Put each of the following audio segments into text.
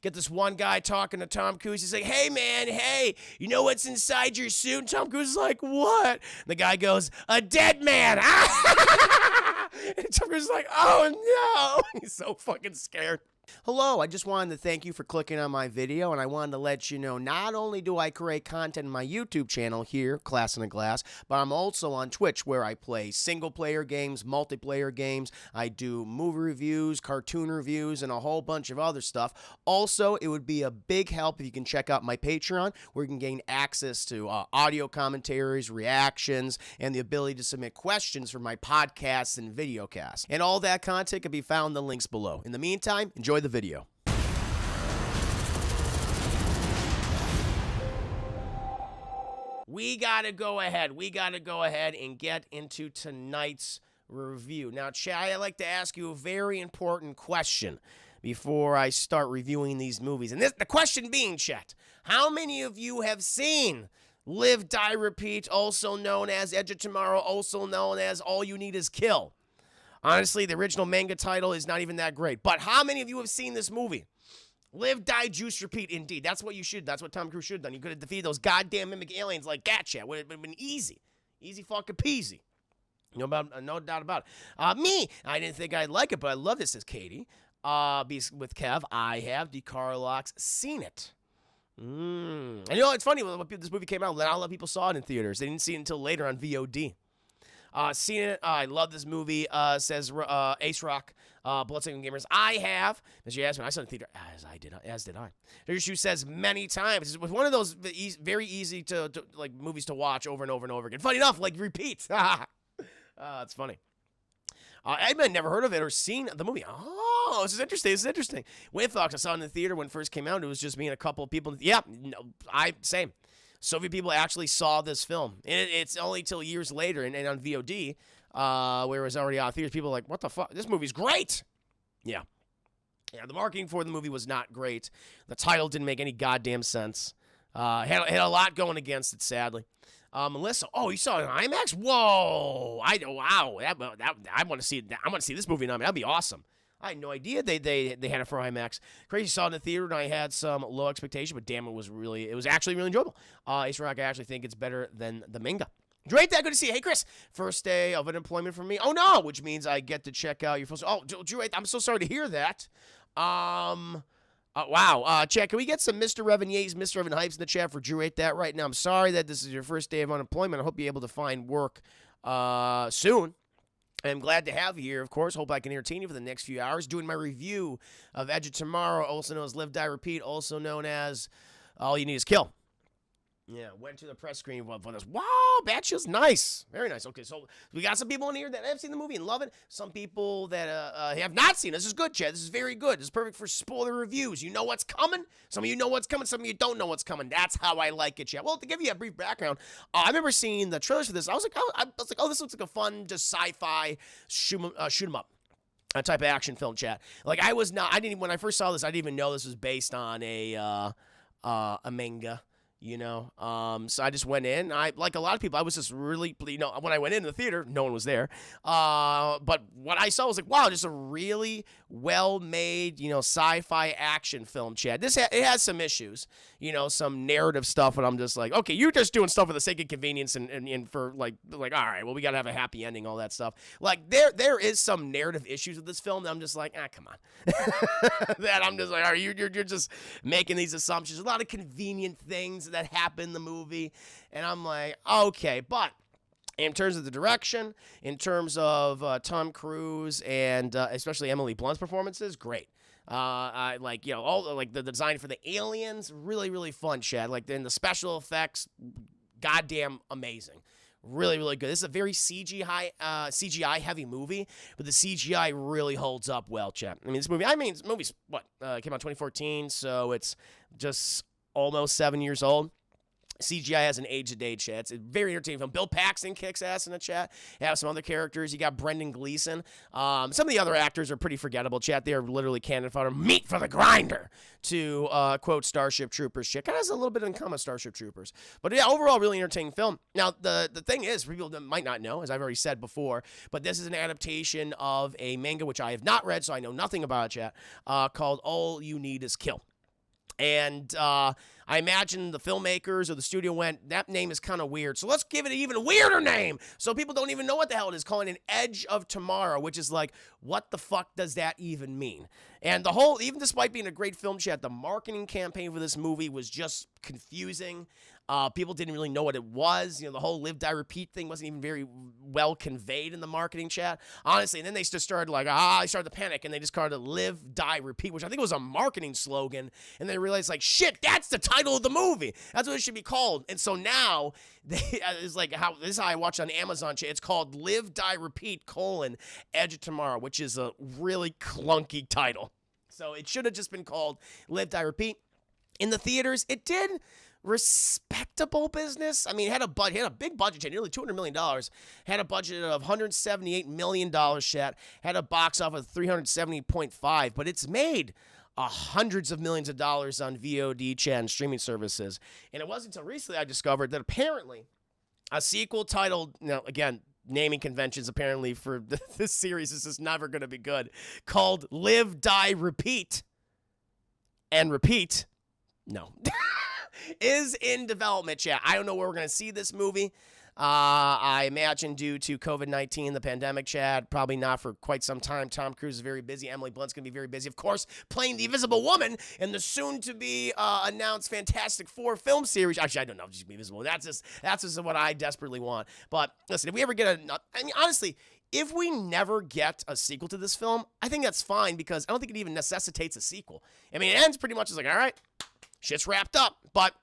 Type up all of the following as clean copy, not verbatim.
Get this one guy talking to Tom Cruise. He's like, hey, man, hey, you know what's inside your suit? And Tom Cruise is like, what? And the guy goes, a dead man. And Tom Cruise is like, oh, no. He's so fucking scared. Hello, I just wanted to thank you for clicking on my video, and I wanted to let you know not only do I create content on my YouTube channel here, Class in a Glass, but I'm also on Twitch where I play single-player games, multiplayer games, I do movie reviews, cartoon reviews, and a whole bunch of other stuff. Also, it would be a big help if you can check out my Patreon where you can gain access to audio commentaries, reactions, and the ability to submit questions for my podcasts and videocasts. And all that content can be found in the links below. In the meantime, enjoy the video. We gotta go ahead and get into tonight's review. Now, Chad, I'd like to ask you a very important question before I start reviewing these movies. And the question being, Chet, how many of you have seen Live, Die, Repeat, also known as Edge of Tomorrow, also known as All You Need Is Kill? Honestly, the original manga title is not even that great. But how many of you have seen this movie? Live, Die, Juice, Repeat. Indeed, that's what you should. That's what Tom Cruise should have done. You could have defeated those goddamn mimic aliens like that shit. Would have been easy. Easy fucking peasy. No doubt about it. Me, I didn't think I'd like it, but I love this, says Katie. With Kev, I have. D. Carlock's seen it. And you know, it's funny, when this movie came out, not a lot of people saw it in theaters. They didn't see it until later on VOD. Seen it. I love this movie, says Ace Rock, Bloodsucking Gamers. I have. As you asked me, I saw it in theater, as did I. Dr. Shoe says many times. It's one of those very easy to like movies to watch over and over and over again. Funny enough, like repeats. It's funny. I'd never heard of it or seen the movie. Oh, this is interesting. With Fox, I saw it in the theater when it first came out. It was just me and a couple of people. Yeah, no, same. So few people actually saw this film. And it's only till years later and on VOD, where it was already out of theaters. People are like, what the fuck? This movie's great. Yeah. Yeah, the marketing for the movie was not great. The title didn't make any goddamn sense. Had a lot going against it, sadly. Melissa, oh, you saw it in IMAX? Whoa! Wow! I want to see it. I want to see this movie in IMAX. That'd be awesome. I had no idea they had it for IMAX. Crazy saw it in the theater, and I had some low expectation, but damn, it was actually really enjoyable. Ace Rock, I actually think it's better than the manga. Great, that good to see you. Hey, Chris, first day of unemployment for me. Oh no, which means I get to check out your first. Oh, Drew, I'm so sorry to hear that. Wow. Chat, can we get some Mr. Revenier's, Mr. Reven Hypes in the chat for Drew? Rate that right now. I'm sorry that this is your first day of unemployment. I hope you're able to find work soon. I'm glad to have you here, of course. Hope I can entertain you for the next few hours. Doing my review of Edge of Tomorrow, also known as Live, Die, Repeat, also known as All You Need Is Kill. Yeah, went to the press screening for this. Wow, Batshield's nice. Very nice. Okay, so we got some people in here that have seen the movie and love it. Some people that have not seen it. This is good, Chad. This is very good. This is perfect for spoiler reviews. You know what's coming. Some of you know what's coming. Some of you don't know what's coming. That's how I like it, Chad. Well, to give you a brief background, I remember seeing the trailers for this. I was like, oh, this looks like a fun, just sci-fi shoot 'em up. A type of action film, chat. Like when I first saw this, I didn't even know this was based on a manga. You know, so I just went in. Like a lot of people, I was just really, when I went into the theater, no one was there. But what I saw was like, wow, just a really well-made, sci-fi action film, Chad. It has some issues, some narrative stuff, and I'm just like, okay, you're just doing stuff for the sake of convenience and for like, all right, well, we gotta have a happy ending, all that stuff. Like there is some narrative issues with this film that I'm just like, come on. That I'm just like, all right, you're just making these assumptions. A lot of convenient things that happen in the movie, and I'm like, okay, but in terms of the direction, in terms of Tom Cruise and especially Emily Blunt's performances, great. I like, all like the design for the aliens, really, really fun, Chad. Like then the special effects, goddamn amazing. Really, really good. This is a very CGI heavy movie, but the CGI really holds up well, Chad. This movie's what came out 2014, so it's just almost 7 years old. CGI hasn't aged a day, chat. It's a very entertaining film. Bill Paxton kicks ass in the chat. You have some other characters. You got Brendan Gleeson. Some of the other actors are pretty forgettable, chat. They are literally cannon fodder. Meat for the grinder, to quote Starship Troopers. Shit, kind of has a little bit in common with Starship Troopers. But yeah, overall, really entertaining film. Now, the thing is, for people that might not know, as I've already said before, but this is an adaptation of a manga which I have not read, so I know nothing about it, chat, called All You Need Is Kill. And I imagine the filmmakers or the studio went, that name is kind of weird, so let's give it an even weirder name so people don't even know what the hell it is, calling it Edge of Tomorrow, which is like, what the fuck does that even mean? And the whole, even despite being a great film chat, the marketing campaign for this movie was just confusing. People didn't really know what it was. You know, the whole live, die, repeat thing wasn't even very well conveyed in the marketing chat, honestly. And then they just started like, they started to panic, and they just called it live, die, repeat, which I think was a marketing slogan. And they realized, like, shit, that's the title of the movie. That's what it should be called. And so now, it's like, this is how I watch on Amazon chat. It's called Live, Die, Repeat, Edge of Tomorrow, which is a really clunky title. So it should have just been called Live, Die, Repeat. In the theaters, it did respectable business. I mean, it had a big budget, nearly $200 million. Had a budget of $178 million, chat. Had a box office of $370.5, but it's made hundreds of millions of dollars on VOD, chat, and streaming services. And it wasn't until recently I discovered that apparently a sequel titled, again, naming conventions apparently for this series, this is never going to be good, called Live, Die, Repeat, and Repeat, no, is in development, chat. I don't know where we're going to see this movie. I imagine due to COVID-19, the pandemic, chat, probably not for quite some time. Tom Cruise is very busy. Emily Blunt's going to be very busy, of course, playing the Invisible Woman in the soon-to-be announced Fantastic Four film series. Actually, I don't know if she's going to be invisible. That's just what I desperately want. But listen, if we ever get honestly, if we never get a sequel to this film, I think that's fine, because I don't think it even necessitates a sequel. I mean, it ends pretty much as like, all right, shit's wrapped up. But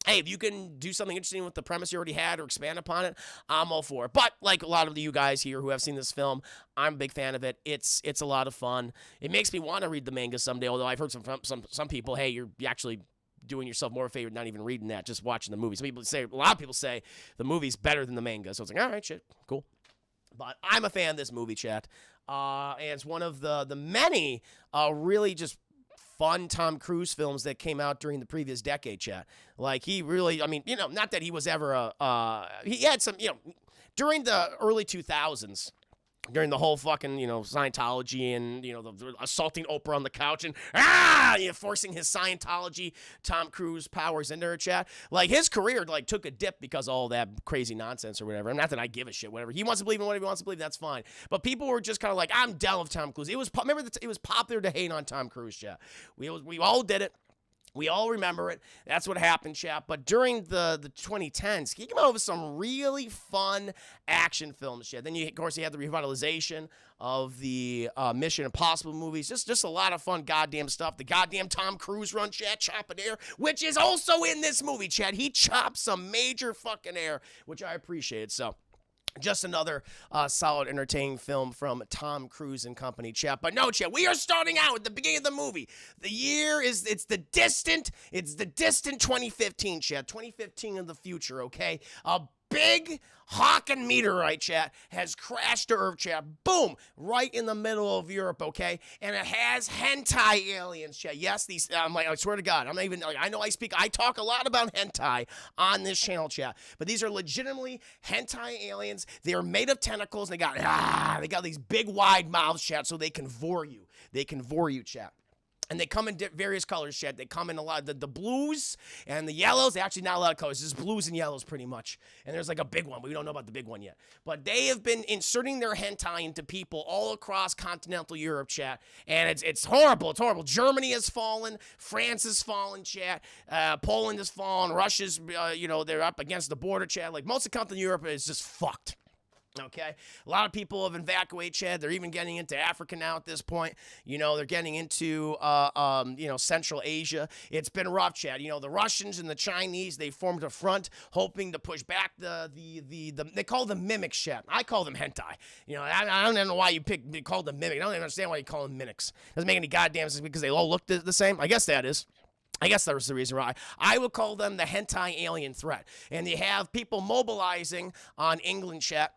hey, if you can do something interesting with the premise you already had or expand upon it, I'm all for it. But like a lot of you guys here who have seen this film, I'm a big fan of it. It's a lot of fun. It makes me want to read the manga someday, although I've heard some people, hey, you're actually doing yourself more a favor not even reading that, just watching the movie. A lot of people say the movie's better than the manga. So it's like, all right, shit, cool. But I'm a fan of this movie, chat. And it's one of the many really just fun Tom Cruise films that came out during the previous decade, chat. Like, he really, I mean, not that he was ever he had some, during the early 2000s, during the whole fucking, Scientology and, the assaulting Oprah on the couch and, forcing his Scientology Tom Cruise powers into her, chat. Like, his career, like, took a dip because of all that crazy nonsense or whatever. Not that I give a shit, whatever. He wants to believe in whatever he wants to believe, that's fine. But people were just kind of like, I'm down with Tom Cruise. It was popular to hate on Tom Cruise, chat. We all did it. We all remember it. That's what happened, chat. But during the 2010s, he came out with some really fun action films, chat. Then, of course, he had the revitalization of the Mission Impossible movies. Just a lot of fun goddamn stuff. The goddamn Tom Cruise run, chat, chopping air, which is also in this movie, chat. He chopped some major fucking air, which I appreciated. So, just another solid, entertaining film from Tom Cruise and company, chat. But no, chat, we are starting out at the beginning of the movie. The year it's the distant 2015, chat. 2015 in the future, okay? A big Hawking meteorite, chat, has crashed to Earth, chat. Boom! Right in the middle of Europe, okay? And it has hentai aliens, chat. Yes, these, I swear to God, I'm not even, I talk a lot about hentai on this channel, chat. But these are legitimately hentai aliens. They are made of tentacles, and they got these big wide mouths, chat, so they can vor you. They can vor you, chat. And they come in various colors, chat. They come in a lot of the blues and the yellows. They're actually not a lot of colors. It's just blues and yellows pretty much. And there's like a big one, but we don't know about the big one yet. But they have been inserting their hentai into people all across continental Europe, chat. And it's horrible. It's horrible. Germany has fallen. France has fallen, chat. Poland has fallen. Russia's, they're up against the border, chat. Like, most of continental Europe is just fucked. Okay, a lot of people have evacuated, Chad. They're even getting into Africa now at this point. They're getting into, Central Asia. It's been rough, Chad. The Russians and the Chinese, they formed a front hoping to push back they call them mimics, Chad. I call them hentai. I don't know why you call them mimics. I don't even understand why you call them mimics. Doesn't make any goddamn sense because they all look the same. I guess that was the reason why. I would call them the hentai alien threat. And they have people mobilizing on England, chat.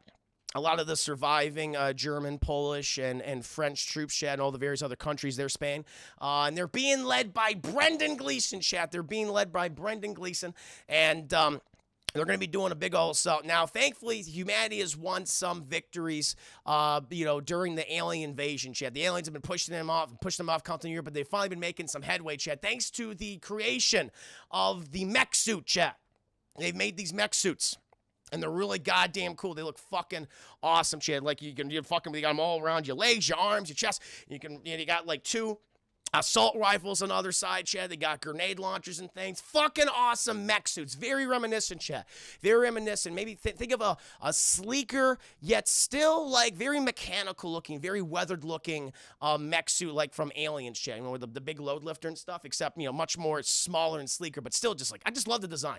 A lot of the surviving German, Polish, and French troops, chat, and all the various other countries there, Spain. And they're being led by Brendan Gleeson, chat. They're being led by Brendan Gleeson. And They're going to be doing a big old assault. Now, thankfully, humanity has won some victories, during the alien invasion, Chad. The aliens have been pushing them off continental Europe, but they've finally been making some headway, Chad, thanks to the creation of the mech suit, Chad. They've made these mech suits. And they're really goddamn cool. They look fucking awesome, Chad. Like you got them all around your legs, your arms, your chest. You got like 2 assault rifles on the other side, Chad. They got grenade launchers and things. Fucking awesome mech suits. Very reminiscent, Chad. Very reminiscent. Maybe think of a sleeker, yet still like very mechanical looking, very weathered looking mech suit like from Aliens, Chad. With the big load lifter and stuff, except, much more smaller and sleeker, but still just like, I just love the design.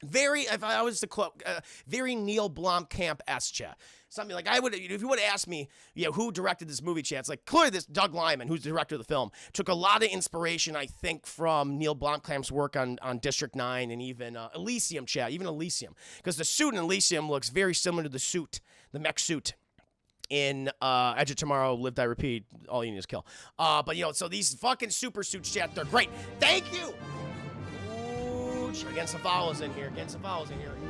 Very, if I was to quote, very Neil Blomkamp-esque, Chad. Something like if you would have asked me, who directed this movie, Chad, it's like clearly this Doug Liman, who's the director of the film, took a lot of inspiration, I think, from Neil Blomkamp's work on District 9 and even Elysium, Chad, because the suit in Elysium looks very similar to the mech suit in Edge of Tomorrow, Live, Die, Repeat, all you need is kill. So these fucking super suits, Chad, they're great. Thank you. Against the Follows in here.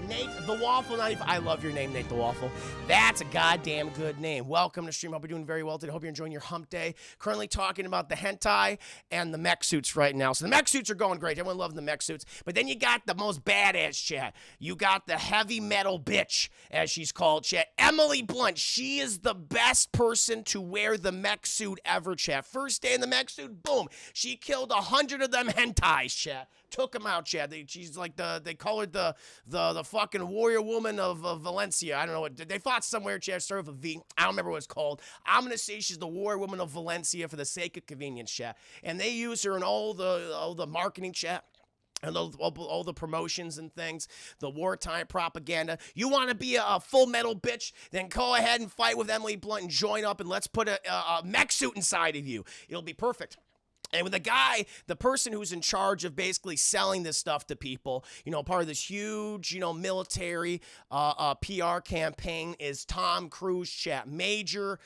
Nate the Waffle 95. I love your name, Nate the Waffle. That's a goddamn good name. Welcome to stream. Hope you're doing very well today. Hope you're enjoying your hump day. Currently talking about the hentai and the mech suits right now. So the mech suits are going great. Everyone loves the mech suits. But then you got the most badass, Chad. You got the heavy metal bitch, as she's called, Chad. Emily Blunt. She is the best person to wear the mech suit ever, Chad. First day in the mech suit, boom. She killed 100 of them hentais, Chad. Took them out, Chad. She's like they call her the fucking warrior woman of Valencia. I don't know what they fought somewhere, Chad. Started with a V. I don't remember what it's called. I'm gonna say she's the warrior woman of Valencia for the sake of convenience, Chad. And they use her in all the marketing, Chad. And all the promotions and things, the wartime propaganda. You want to be a full metal bitch? Then go ahead and fight with Emily Blunt and join up, and let's put a mech suit inside of you. It'll be perfect. And with the person who's in charge of basically selling this stuff to people, part of this huge, military PR campaign is Tom Cruise, chat. Major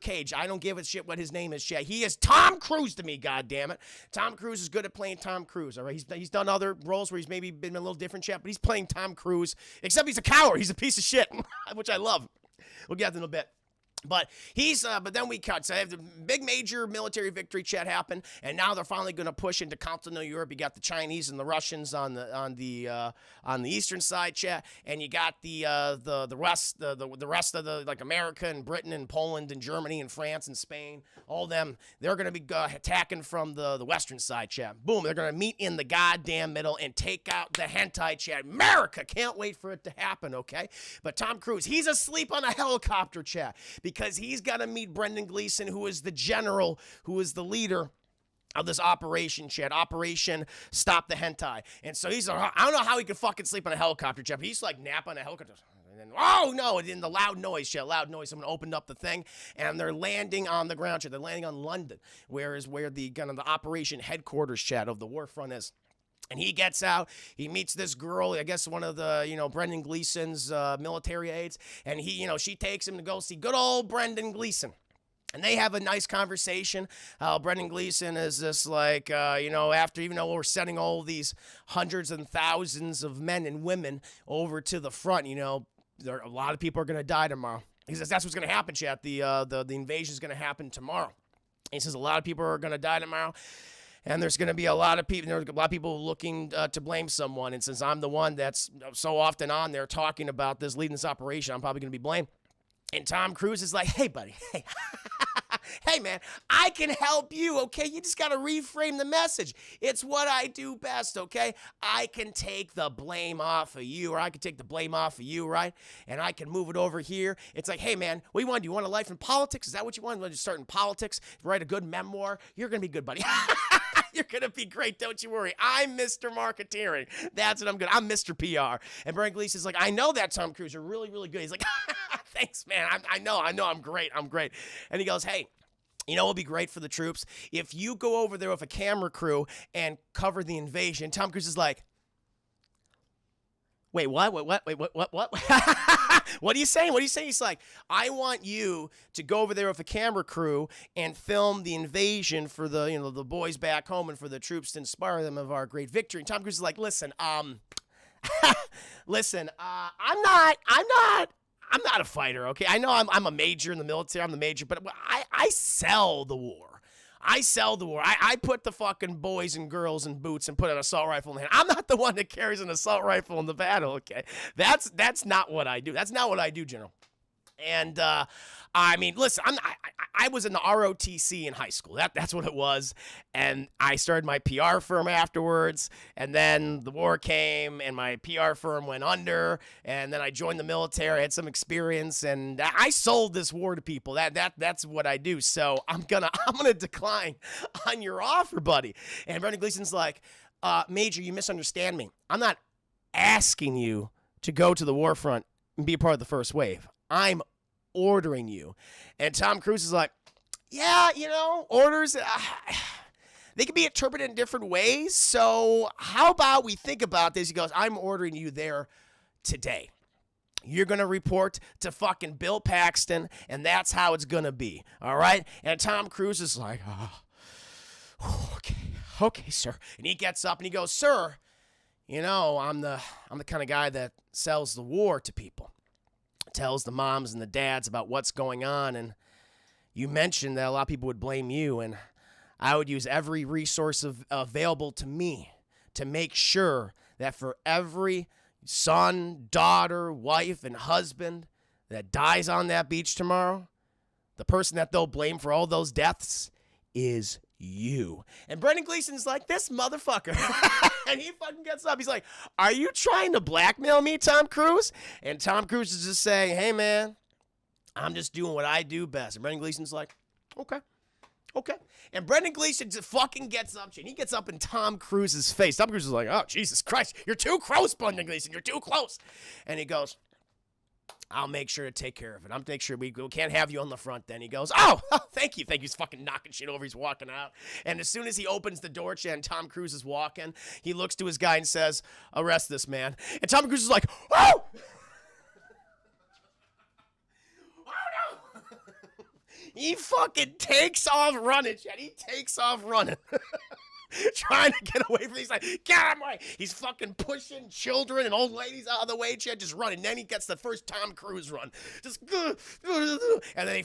Cage. I don't give a shit what his name is, chat. He is Tom Cruise to me, goddammit. Tom Cruise is good at playing Tom Cruise, all right? He's done other roles where he's maybe been a little different, chat, but he's playing Tom Cruise, except he's a coward. He's a piece of shit, which I love. We'll get to in a bit. But then we cut. So I have the big major military victory, chat, happen, and now they're finally going to push into continental Europe. You got the Chinese and the Russians on the eastern side, chat, and you got the rest of the like America and Britain and Poland and Germany and France and Spain. All them, they're going to be attacking from the western side, chat. Boom, they're going to meet in the goddamn middle and take out the hentai, chat. America, can't wait for it to happen, okay? But Tom Cruise, he's asleep on a helicopter, chat, because he's got to meet Brendan Gleeson, who is the general, who is the leader of this operation, Chad. Operation Stop the Hentai. And so he's like, I don't know how he could fucking sleep on a helicopter, Chad, but he's like nap on a helicopter. And then, oh no, and then the loud noise, Chad, loud noise. Someone opened up the thing, and they're landing on the ground, Chad. They're landing on London, where the kind of the operation headquarters, Chad, of the war front is. And he gets out, he meets this girl, I guess one of the, Brendan Gleeson's military aides, and she takes him to go see good old Brendan Gleeson. And they have a nice conversation. Brendan Gleeson is just like, after, even though we're sending all these hundreds and thousands of men and women over to the front, a lot of people are going to die tomorrow. He says, that's what's going to happen, chat. The invasion is going to happen tomorrow. He says, a lot of people are going to die tomorrow. And there's going to be a lot of people looking to blame someone. And since I'm the one that's so often on there talking about this, leading this operation, I'm probably going to be blamed. And Tom Cruise is like, hey, buddy, hey. Hey, man, I can help you, okay? You just got to reframe the message. It's what I do best, okay? I can take the blame off of you, or I can take the blame off of you, right? And I can move it over here. It's like, hey, man, what do you want? Do you want a life in politics? Is that what you want? You want to start in politics, write a good memoir? You're going to be good, buddy. You're going to be great. Don't you worry. I'm Mr. Marketeering. That's what I'm good. I'm Mr. PR. And Brendan Gleeson's like, I know that, Tom Cruise. You're really, really good. He's like, thanks, man. I know. I'm great. And he goes, hey, what would be great for the troops? If you go over there with a camera crew and cover the invasion. Tom Cruise is like, wait, what? Wait, what? What are you saying? He's like, I want you to go over there with a camera crew and film the invasion for the boys back home and for the troops to inspire them of our great victory. And Tom Cruise is like, listen, Listen, I'm not a fighter, okay? I know I'm a major in the military. I'm the major, but I sell the war. I sell the war. I put the fucking boys and girls in boots and put an assault rifle in the hand. I'm not the one that carries an assault rifle in the battle, okay? That's not what I do. That's not what I do, General. And I mean, listen, I was in the ROTC in high school. That's what it was. And I started my PR firm afterwards. And then the war came, and my PR firm went under. And then I joined the military. I had some experience, and I sold this war to people. That's what I do. So I'm gonna decline on your offer, buddy. And Brendan Gleeson's like, Major, you misunderstand me. I'm not asking you to go to the war front and be a part of the first wave. I'm ordering you. And Tom Cruise is like, yeah, orders, they can be interpreted in different ways. So how about we think about this? He goes, I'm ordering you there today. You're going to report to fucking Bill Paxton, and that's how it's going to be. All right? And Tom Cruise is like, okay, sir. And he gets up and he goes, sir, I'm the kind of guy that sells the war to people. Tells the moms and the dads about what's going on, and you mentioned that a lot of people would blame you, and I would use every resource available to me to make sure that for every son, daughter, wife, and husband that dies on that beach tomorrow, the person that they'll blame for all those deaths is you. And Brendan Gleeson's like, this motherfucker. And he fucking gets up. He's like, are you trying to blackmail me, Tom Cruise? And Tom Cruise is just saying, hey, man, I'm just doing what I do best. And Brendan Gleeson's like, okay. And Brendan Gleeson just fucking gets up, and he gets up in Tom Cruise's face. Tom Cruise is like, oh, Jesus Christ, you're too close, Brendan Gleeson. You're too close. And he goes, I'll make sure to take care of it. I'll make sure we can't have you on the front then. He goes, oh, thank you. He's fucking knocking shit over. He's walking out. And as soon as he opens the door, and Tom Cruise is walking, he looks to his guy and says, arrest this man. And Tom Cruise is like, oh! Oh, no! He fucking takes off running, Chad. He takes off running. Trying to get away from these, like, get him away. He's fucking pushing children and old ladies out of the way, Chad, just running. Then he gets the first Tom Cruise run. Just, and then they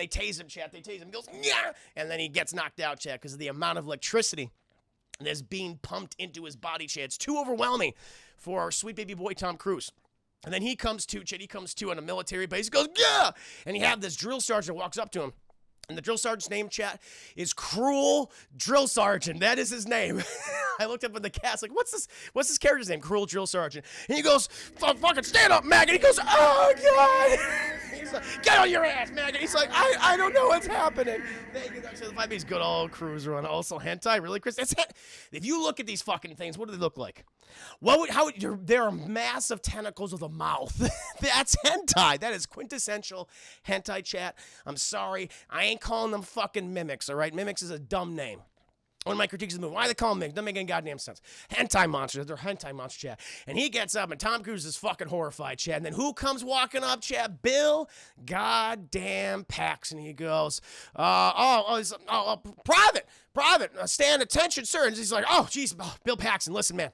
tase him, Chad. They tase him. He goes, yeah. And then he gets knocked out, Chad, because of the amount of electricity that's being pumped into his body, Chad. It's too overwhelming for our sweet baby boy, Tom Cruise. And then he comes to, Chad, on a military base. He goes, yeah. And you have this drill sergeant walks up to him. And the drill sergeant's name, chat, is Cruel Drill Sergeant. That is his name. I looked up in the cast, like, what's this character's name? Cruel Drill Sergeant. And he goes, fucking stand up, maggot. He goes, oh, God. He's like, get on your ass, maggot. He's like, I don't know what's happening. Thank you. So the 5B's good old Cruise run. Also, hentai, really, Chris? If you look at these fucking things, what do they look like? There are massive tentacles with a mouth. That's hentai. That is quintessential hentai, chat. I'm sorry. I ain't calling them fucking mimics, all right? Mimics is a dumb name. One of my critiques of the movie, why they call them mimics? Doesn't make any goddamn sense. Hentai monsters. They're hentai monsters, chat. And he gets up, and Tom Cruise is fucking horrified, chat. And then who comes walking up, chat? Bill goddamn Paxton. He goes, private, stand attention, sir. And he's like, oh, jeez, Bill Paxton, listen, man.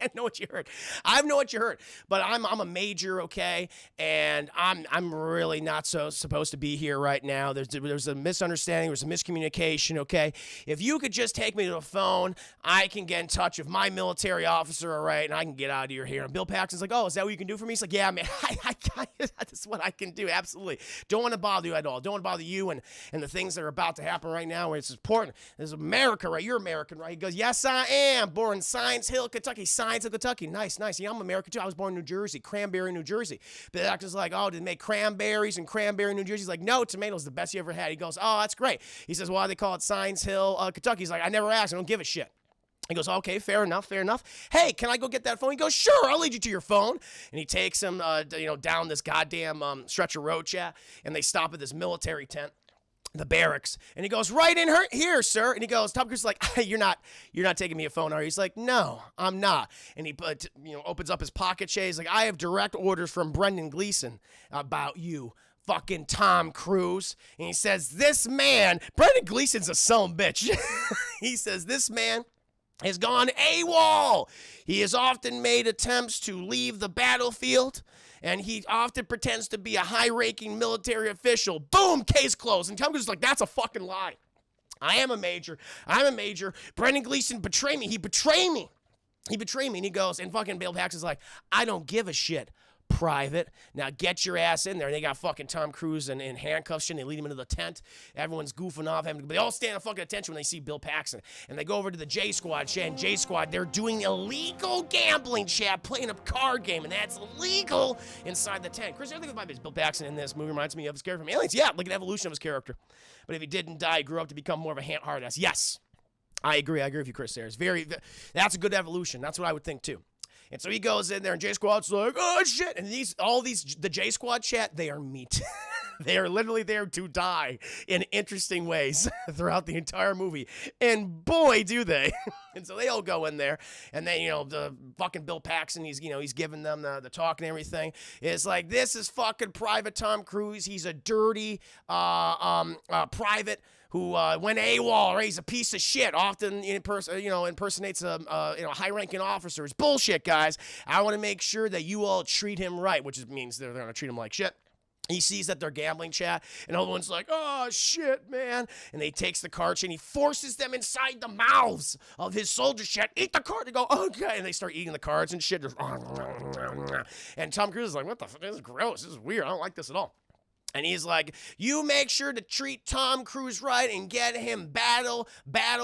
I know what you heard. I know what you heard, but I'm a major, okay, and I'm really not so supposed to be here right now. There's a misunderstanding. There's a miscommunication, okay. If you could just take me to the phone, I can get in touch with my military officer, all right, and I can get out of your hair. And Bill Paxton's like, oh, is that what you can do for me? He's like, yeah, man, that's what I can do. Absolutely. Don't want to bother you at all. Don't want to bother you and the things that are about to happen right now. Where it's important. This is America, right? You're American, right? He goes, yes, I am. Born in Science Hill, Kentucky. Science Hill, Kentucky. Nice. Yeah, I'm American too. I was born in New Jersey, Cranberry, New Jersey. But the doctor's like, oh, did they make cranberries in Cranberry, New Jersey? He's like, no, tomatoes, the best you ever had. He goes, oh, that's great. He says, why do they call it Science Hill, Kentucky? He's like, I never asked. I don't give a shit. He goes, okay, fair enough. Hey, can I go get that phone? He goes, sure, I'll lead you to your phone. And he takes him, down this goddamn stretch of road, chat, and they stop at this military tent, the barracks. And he goes, right in here, sir. And he goes, Tom Cruise is like, you're not taking me a phone, are you? He's like, no, I'm not. And he opens up his pocket, Shay. He's like, I have direct orders from Brendan Gleeson about you, fucking Tom Cruise. And he says, this man, Brendan Gleeson's a son of a bitch. He says, this man has gone AWOL. He has often made attempts to leave the battlefield, and he often pretends to be a high-ranking military official. Boom, case closed. And Tom Cruise is like, that's a fucking lie. I am a major. I'm a major. Brendan Gleeson betrayed me. He betrayed me. He betrayed me. And he goes, and fucking Bill Paxton's like, I don't give a shit, private. Now get your ass in there. And they got fucking Tom Cruise in handcuffs and they lead him into the tent. Everyone's goofing off him. But they all stand at fucking attention when they see Bill Paxton. And they go over to the J Squad chat. And J Squad, they're doing illegal gambling chat, playing a card game. And that's illegal inside the tent. Chris, the other thing about Bill Paxton in this movie reminds me of his character from Aliens. Yeah, like an evolution of his character. But if he didn't die, he grew up to become more of a hard ass. Yes. I agree with you, Chris. There's that's a good evolution. That's what I would think too. And so he goes in there, and J Squad's like, oh shit! And the J Squad chat, they are meat. They are literally there to die in interesting ways throughout the entire movie, and boy, do they! And so they all go in there, and then the fucking Bill Paxton, he's giving them the talk and everything. It's like, this is fucking Private Tom Cruise. He's a dirty private who went AWOL, right? He's a piece of shit, often impersonates a high-ranking officer. It's bullshit, guys. I want to make sure that you all treat him right, which means they're going to treat him like shit. He sees that they're gambling chat, and everyone's like, oh, shit, man. And he takes the card and he forces them inside the mouths of his soldier chat. Eat the card. They go, okay. And they start eating the cards and shit. And Tom Cruise is like, what the fuck? This is gross. This is weird. I don't like this at all. And he's like, you make sure to treat Tom Cruise right and get him battle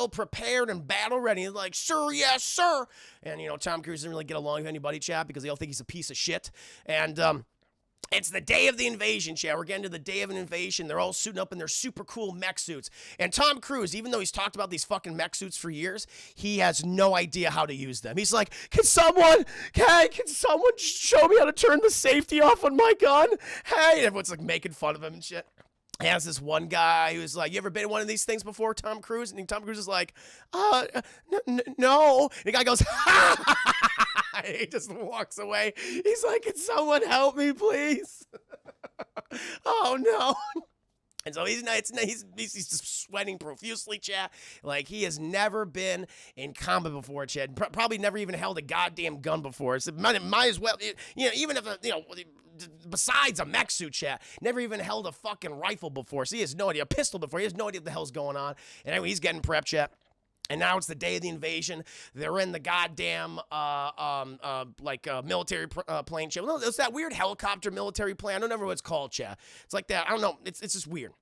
prepared and battle ready. He's like, sir, yes, sir. And, Tom Cruise doesn't really get along with anybody, chat, because they all think he's a piece of shit. And, it's the day of the invasion, chat. We're getting to the day of an invasion. They're all suiting up in their super cool mech suits. And Tom Cruise, even though he's talked about these fucking mech suits for years, he has no idea how to use them. He's like, can someone show me how to turn the safety off on my gun? Hey, and everyone's like making fun of him and shit. He has this one guy who's like, you ever been in one of these things before, Tom Cruise? And Tom Cruise is like, no. And the guy goes, ha! He just walks away. He's like, can someone help me, please? Oh, no. And so he's just sweating profusely, chat. Like, he has never been in combat before, chat. Probably never even held a goddamn gun before. So might as well, even if, besides a mech suit, chat, never even held a fucking rifle before. So he has no idea, a pistol before. He has no idea what the hell's going on. And anyway, he's getting prepped, chat. And now it's the day of the invasion. They're in the goddamn, military plane, chat. No, it's that weird helicopter military plane. I don't remember what it's called, chat. It's like that. I don't know. It's just weird.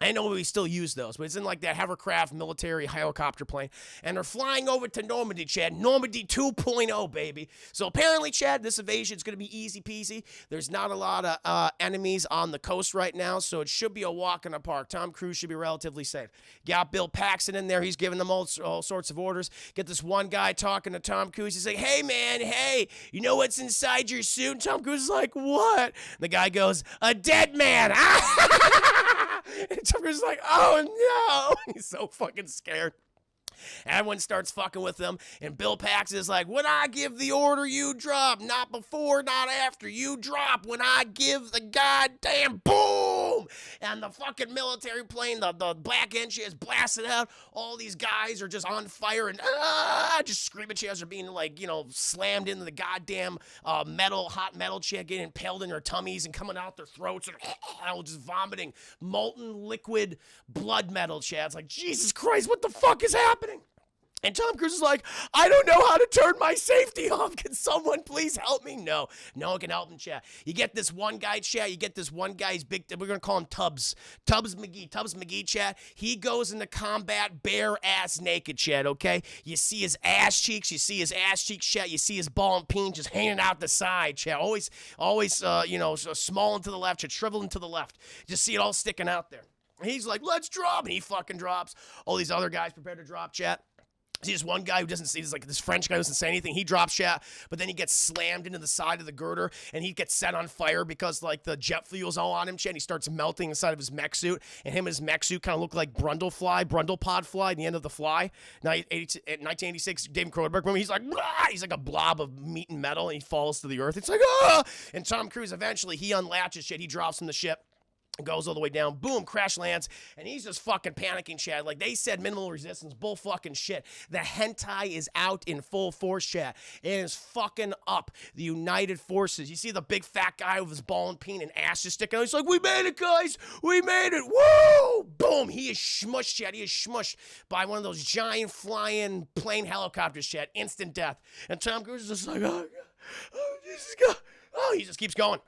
I know we still use those, but it's in like that hovercraft military helicopter plane. And they're flying over to Normandy, Chad. Normandy 2.0, baby. So apparently, Chad, this invasion is going to be easy peasy. There's not a lot of enemies on the coast right now, so it should be a walk in the park. Tom Cruise should be relatively safe. Got Bill Paxton in there. He's giving them all sorts of orders. Get this one guy talking to Tom Cruise. He's like, hey, man, hey, you know what's inside your suit? And Tom Cruise is like, what? And the guy goes, a dead man. And Tom Cruise is like, oh no. He's so fucking scared. Everyone starts fucking with him, and Bill Paxton is like, when I give the order, you drop. Not before, not after. You drop when I give the goddamn boom. And the fucking military plane, the black engine is blasted out. All these guys are just on fire and just screaming. Chairs are being slammed into the goddamn hot metal chair, getting impaled in their tummies and coming out their throats and just vomiting molten liquid blood metal chair. It's like, Jesus Christ, what the fuck is happening? And Tom Cruise is like, I don't know how to turn my safety off. Can someone please help me? No one can help him, chat. You get this one guy, chat. You get this one guy's big, we're going to call him Tubbs. Tubbs McGee, chat. He goes into combat bare ass naked, chat, okay? You see his ass cheeks, chat. You see his ball and peen just hanging out the side, chat. Always, small and to the left, chat, shriveled and to the left. Just see it all sticking out there. And he's like, let's drop. And he fucking drops. All these other guys prepare to drop, chat. See this one guy who doesn't see, this French guy who doesn't say anything. He drops chat, but then he gets slammed into the side of the girder, and he gets set on fire because the jet fuel's all on him, chat. And he starts melting inside of his mech suit, and him and his mech suit kind of look like Brundlepod Fly at the end of The Fly. Now, 1986, David Cronenberg, remember, he's like a blob of meat and metal, and he falls to the earth. It's like, ah! And Tom Cruise, eventually, he unlatches shit. He drops from the ship. Goes all the way down, boom, crash lands, and he's just fucking panicking, Chad. Like they said, minimal resistance, bull fucking shit. The hentai is out in full force, Chad. It is fucking up the United Forces. You see the big fat guy with his ball and peen and ass just sticking out. He's like, we made it, guys. We made it. Woo! Boom. He is smushed, Chad. He is smushed by one of those giant flying plane helicopters, Chad. Instant death. And Tom Cruise is just like, oh, Jesus God. Oh, he just keeps going.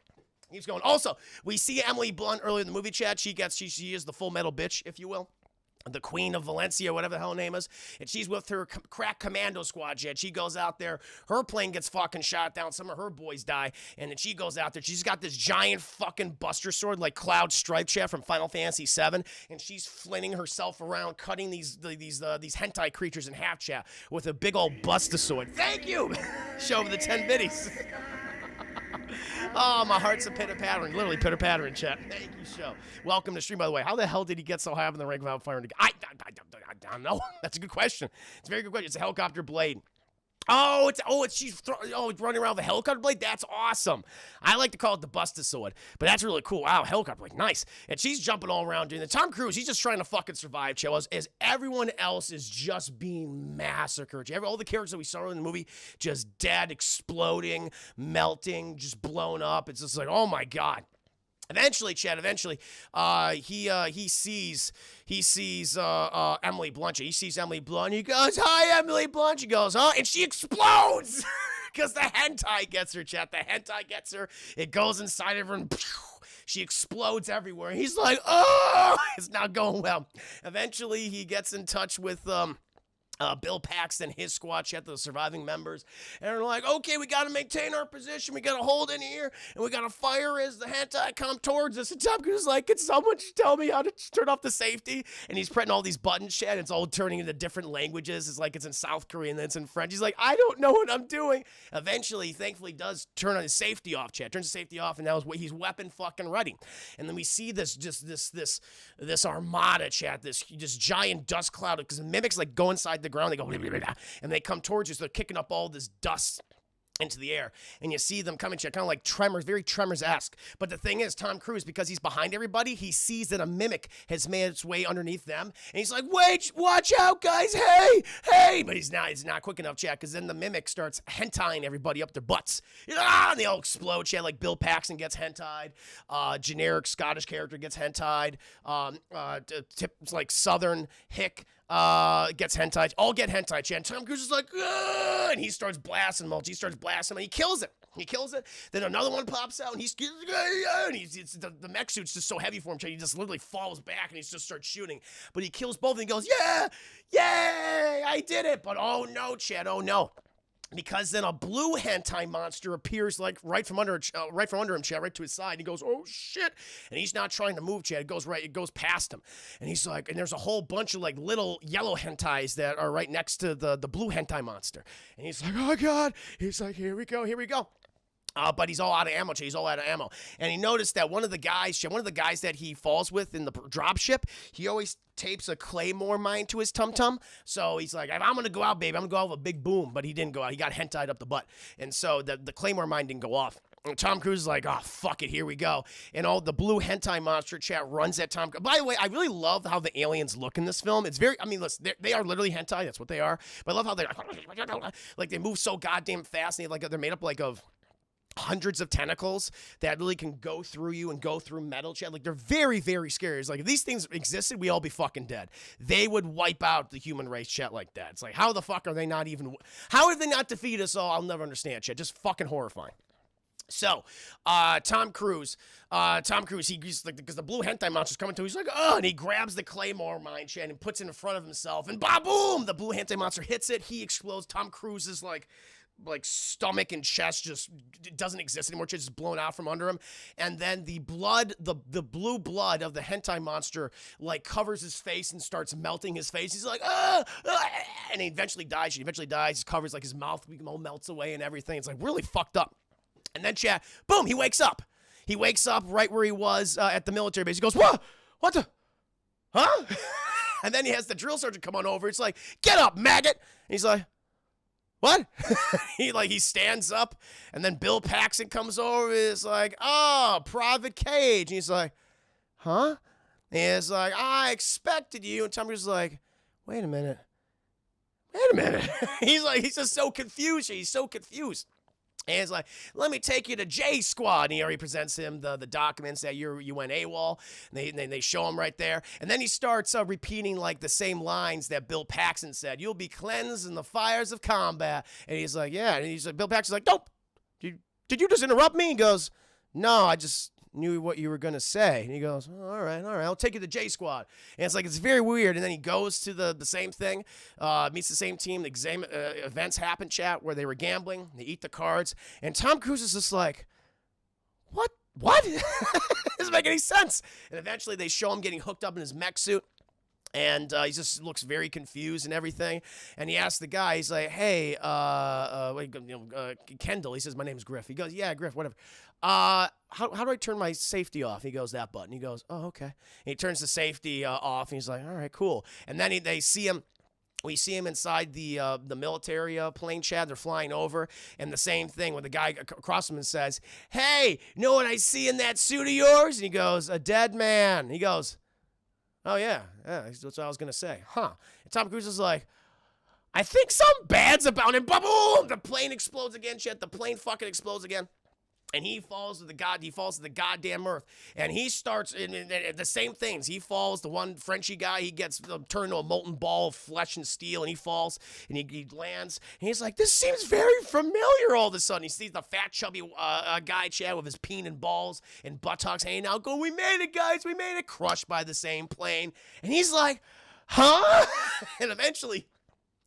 He's going. Also, we see Emily Blunt earlier in the movie, Chad. She is the full metal bitch, if you will. The Queen of Valencia, whatever the hell her name is. And she's with her crack commando squad, Chad. She goes out there. Her plane gets fucking shot down. Some of her boys die. And then she goes out there. She's got this giant fucking buster sword like Cloud Stripe, Chad, from Final Fantasy VII. And she's flinging herself around, cutting these hentai creatures in half, Chad, with a big old buster sword. Thank you! Show over the 10 biddies. Oh, my heart's a pitter-pattering. Literally pitter-pattering, chat. Thank you, show. Welcome to stream, by the way. How the hell did he get so high up in the rank without firing? I don't know. That's a good question. It's a very good question. It's a helicopter blade. She's running around with a helicopter blade. That's awesome. I like to call it the Buster Sword, but that's really cool. Wow, helicopter blade, nice. And she's jumping all around doing it. Tom Cruise, he's just trying to fucking survive, chill, as everyone else is just being massacred. All the characters that we saw in the movie just dead, exploding, melting, just blown up. It's just like, oh my God. Eventually, Chad, he sees Emily Blunt. He sees Emily Blunt. He goes, hi, Emily Blunt. She goes, huh? And she explodes because the hentai gets her, Chad. The hentai gets her. It goes inside of her and she explodes everywhere. He's like, oh, it's not going well. Eventually, he gets in touch with Bill Paxton, his squad, Chat, the surviving members, and they're like, okay, we got to maintain our position, we got to hold in here, and we got to fire as the hentai come towards us. And Tom Cruise is like, can someone just tell me how to turn off the safety? And he's pressing all these buttons, Chat, it's all turning into different languages. It's like it's in South Korean, then it's in French. He's like, I don't know what I'm doing. Eventually, thankfully, does turn on his safety off, Chat, turns the safety off, and now he's weapon fucking ready. And then we see this armada, Chat, this giant dust cloud, because the mimics like go inside the ground, they go, and they come towards you, so they're kicking up all this dust into the air, and you see them coming, kind of like Tremors, very Tremors-esque. But the thing is, Tom Cruise, because he's behind everybody, he sees that a mimic has made its way underneath them, and he's like, wait, watch out, guys, hey, but he's not quick enough, Chad, because then the mimic starts hentaiing everybody up their butts, and they all explode, Chad, like Bill Paxton gets hentaied, generic Scottish character gets hentaied, like Southern hick, gets hentai. All get hentai, Chad. Tom Cruise is like, ah! And he starts blasting mulch. He starts blasting him, and he kills it. Then another one pops out, and the mech suit's just so heavy for him, Chad. He just literally falls back, and he just starts shooting. But he kills both, and he goes, yeah, yay, I did it. But oh no, Chad, oh no. Because then a blue hentai monster appears like right from under him, Chad, right to his side. And he goes, oh shit! And he's not trying to move, Chad. It goes past him, and he's like, and there's a whole bunch of like little yellow hentais that are right next to the blue hentai monster. And he's like, oh God! He's like, here we go. But he's all out of ammo, Chad. He's all out of ammo. And he noticed that one of the guys that he falls with in the dropship, he always tapes a claymore mine to his tum-tum. So he's like, I'm going to go out, baby. I'm going to go out with a big boom. But he didn't go out. He got hentai'd up the butt. And so the claymore mine didn't go off. And Tom Cruise is like, oh, fuck it, here we go. And all the blue hentai monster, Chat, runs at Tom Cruise. By the way, I really love how the aliens look in this film. It's very, I mean, listen, they are literally hentai. That's what they are. But I love how they're like, they move so goddamn fast. And they're made up like of hundreds of tentacles that really can go through you and go through metal, Chad. Like, they're very, very scary. It's like, if these things existed, we'd all be fucking dead. They would wipe out the human race, Chat, like that. It's like, how the fuck are they not even, how did they not defeat us all? I'll never understand, Chat. Just fucking horrifying. So, Tom Cruise, he's like, because the blue hentai monster's coming to him, he's like, oh, and he grabs the claymore mine, Chad, and puts it in front of himself, and boom, the blue hentai monster hits it, he explodes. Tom Cruise is like stomach and chest just doesn't exist anymore, just blown out from under him. And then the blood, the blue blood of the hentai monster like covers his face and starts melting his face. He's like, and he eventually dies. He covers like his mouth all melts away and everything. It's like really fucked up. And then Chad, boom, he wakes up. He wakes up right where he was at the military base. He goes, what the, huh? And then he has the drill sergeant come on over. It's like, get up, maggot. And he's like, what? he stands up, and then Bill Paxton comes over. It's like, oh, Private Cage. And he's like, huh? And it's like, I expected you. And Tom Cruise is like, wait a minute. He's just so confused. He's so confused. And it's like, let me take you to J Squad. And he already presents him the documents that you went AWOL. And they show him right there. And then he starts repeating like the same lines that Bill Paxton said. You'll be cleansed in the fires of combat. And he's like, yeah. And he's like, Bill Paxton's like, nope. Did you just interrupt me? He goes, no, I just knew what you were going to say. And he goes, oh, all right, I'll take you to J Squad. And it's like, it's very weird. And then he goes to the same thing, meets the same team. The same events happen, chat, where they were gambling. They eat the cards. And Tom Cruise is just like, what? Doesn't make any sense. And eventually they show him getting hooked up in his mech suit. And he just looks very confused and everything. And he asks the guy, he's like, hey, Kendall. He says, my name's Griff. He goes, yeah, Griff, whatever. How do I turn my safety off? He goes, that button. He goes, oh, okay. And he turns the safety off, and he's like, all right, cool. And then they see him. We see him inside the military plane, Chad. They're flying over, and the same thing where the guy across from him says, hey, you know what I see in that suit of yours? And he goes, a dead man. He goes, oh, yeah, that's what I was going to say. Huh. And Tom Cruise is like, I think something bad's about him. Boom! The plane explodes again, Chet. The plane fucking explodes again. And he falls to the goddamn earth. And he starts in the same things. He falls. The one Frenchy guy, he gets turned into a molten ball of flesh and steel, and he falls, and he lands. And he's like, this seems very familiar all of a sudden. He sees the fat, chubby guy, Chad, with his peen and balls and buttocks hanging out, going, we made it, guys. We made it. Crushed by the same plane. And he's like, huh? And eventually,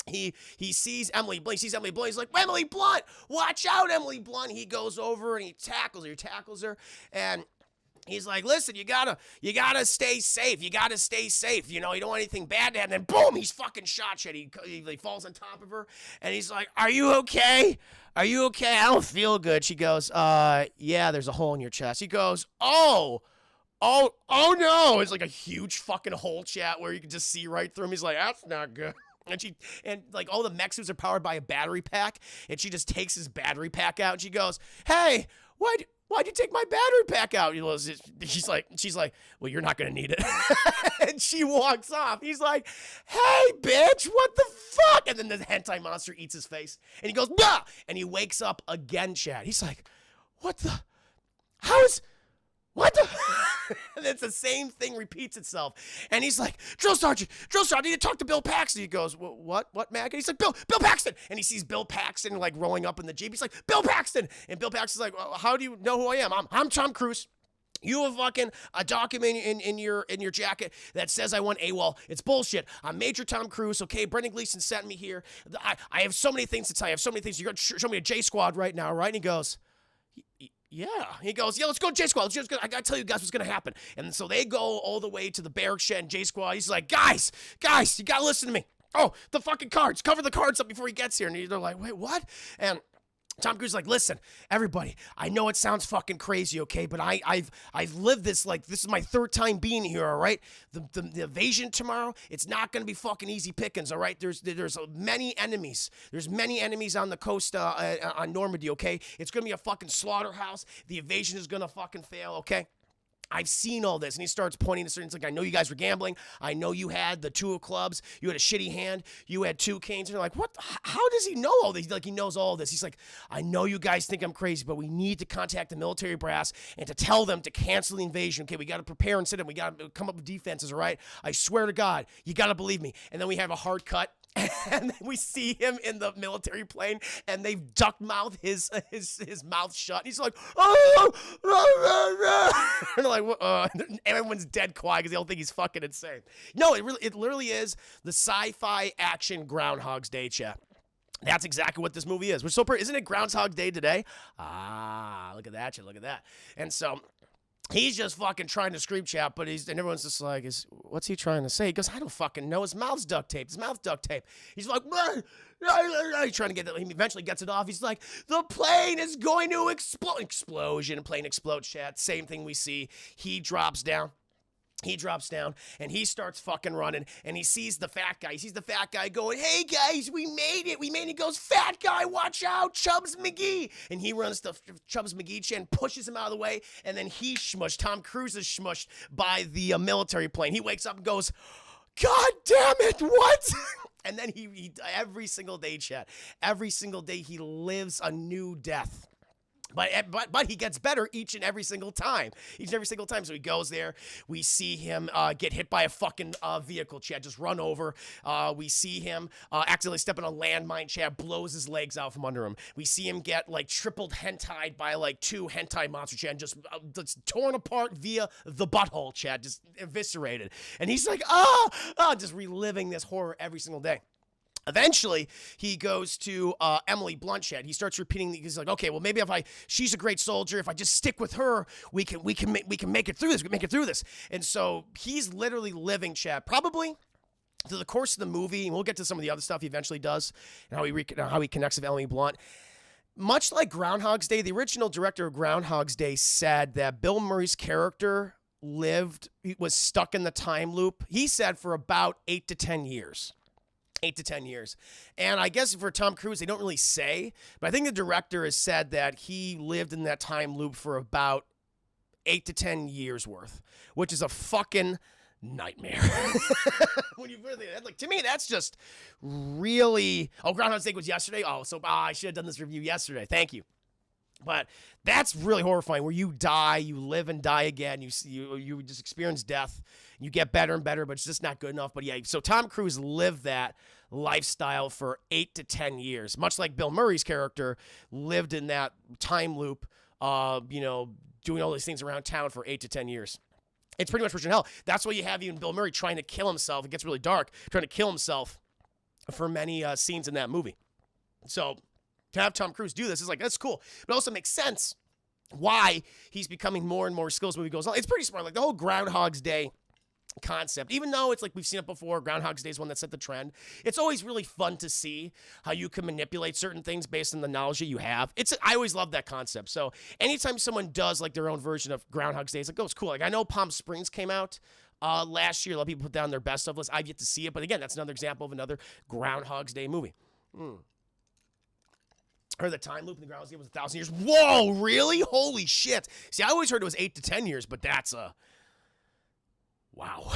He sees Emily Blunt. He's like, Emily Blunt, watch out, Emily Blunt. He goes over and he tackles her, and he's like, listen, you gotta stay safe. You gotta stay safe. You know, you don't want anything bad to happen. And then boom, he's fucking shot. He falls on top of her, and he's like, are you okay? Are you okay? I don't feel good. She goes, yeah, there's a hole in your chest. He goes, oh no. It's like a huge fucking hole, chat, where you can just see right through him. He's like, that's not good. And like all the mech suits are powered by a battery pack, and she just takes his battery pack out, and she goes, hey, why'd you take my battery pack out? She's like, well, you're not gonna need it. And she walks off. He's like, hey, bitch, what the fuck? And then the hentai monster eats his face, and he goes, bah! And he wakes up again, Chad. He's like, what the and it's the same thing repeats itself. And he's like, Drill Sergeant, I need to talk to Bill Paxton. He goes, what, Mac? And he's like, Bill Paxton. And he sees Bill Paxton like rolling up in the Jeep. He's like, Bill Paxton. And Bill Paxton's like, well, how do you know who I am? I'm Tom Cruise. You have fucking a document in your jacket that says I went AWOL. It's bullshit. I'm Major Tom Cruise, okay? Brendan Gleeson sent me here. I have so many things to tell you. I have so many things. You're going to show me a J Squad right now, right? And he goes, yeah. He goes, yeah, let's go to J Squad. I gotta tell you guys what's gonna happen. And so they go all the way to the barrack shed in J Squad. He's like, guys, you gotta listen to me. Oh, the fucking cards. Cover the cards up before he gets here. And they're like, wait, what? And Tom Cruise is like, listen, everybody, I know it sounds fucking crazy, okay, but I've lived this, like, this is my third time being here, all right? The invasion tomorrow, it's not going to be fucking easy pickings, all right? There's many enemies. There's many enemies on the coast on Normandy, okay? It's going to be a fucking slaughterhouse. The invasion is going to fucking fail, okay? I've seen all this. And he starts pointing to certain things like, I know you guys were gambling. I know you had the two of clubs. You had a shitty hand. You had two canes. And they're like, what? How does he know all this? Like, he knows all this. He's like, I know you guys think I'm crazy, but we need to contact the military brass and to tell them to cancel the invasion. Okay, we got to prepare and sit in. We got to come up with defenses, all right? I swear to God, you got to believe me. And then we have a hard cut. And then we see him in the military plane, and they've duck mouth his mouth shut. He's like, oh, and they're like, everyone's dead quiet because they all think he's fucking insane. No, it literally is the sci-fi action Groundhog's Day, chat. That's exactly what this movie is. We're so isn't it Groundhog Day today? Ah, look at that shit. Look at that. And so he's just fucking trying to scream, chat, but and everyone's just like, what's he trying to say? He goes, I don't fucking know. His mouth's duct taped. He's like, he's trying to get it. He eventually gets it off. He's like, the plane is going to explode. Explosion. Plane explodes, chat. Same thing we see. He drops down. He drops down and he starts fucking running and he sees the fat guy. He sees the fat guy going, "Hey guys, we made it. We made it." He goes, "Fat guy, watch out, Chubbs McGee." And he runs to Chubbs McGee chin, pushes him out of the way, and then he's smushed. Tom Cruise is smushed by the military plane. He wakes up and goes, "God damn it, what?" And then he every single day, chat, every single day he lives a new death. But he gets better each and every single time. Each and every single time. So he goes there. We see him get hit by a fucking vehicle, Chad. Just run over. We see him accidentally step on a landmine, Chad. Blows his legs out from under him. We see him get like tripled hentai'd by like 2 hentai monsters, Chad. Just torn apart via the butthole, Chad. Just eviscerated. And he's like, just reliving this horror every single day. Eventually, he goes to Emily Blunt, Chad. He starts repeating. He's like, "Okay, well, maybe she's a great soldier. If I just stick with her, we can make it through this. We can make it through this." And so he's literally living, Chad, probably through the course of the movie. And we'll get to some of the other stuff he eventually does and how he connects with Emily Blunt. Much like Groundhog's Day, the original director of Groundhog's Day said that Bill Murray's character was stuck in the time loop. He said for about 8 to 10 years. 8 to 10 years. And I guess for Tom Cruise, they don't really say, but I think the director has said that he lived in that time loop for about 8 to 10 years worth, which is a fucking nightmare. When you really, like, to me, that's just really, Groundhog's Day was yesterday. I should have done this review yesterday. Thank you. But that's really horrifying, where you die, you live and die again, you just experience death, you get better and better, but it's just not good enough. But yeah, so Tom Cruise lived that lifestyle for 8 to 10 years, much like Bill Murray's character lived in that time loop, doing all these things around town for 8 to 10 years. It's pretty much Richard Hell. That's why you have even Bill Murray trying to kill himself. It gets really dark, trying to kill himself for many scenes in that movie. So to have Tom Cruise do this is like, that's cool. But it also makes sense why he's becoming more and more skilled as the movie goes on. It's pretty smart. Like the whole Groundhog's Day concept, even though it's like we've seen it before, Groundhog's Day is one that set the trend. It's always really fun to see how you can manipulate certain things based on the knowledge that you have. I always love that concept. So anytime someone does like their own version of Groundhog's Day, it's like, oh, it's cool. Like I know Palm Springs came out last year. A lot of people put down their best of list. I've yet to see it, but again, that's another example of another Groundhog's Day movie. Or the time loop in the Groundhog's Day was 1,000 years. Whoa, really? Holy shit. See, I always heard it was 8 to 10 years, but that's wow.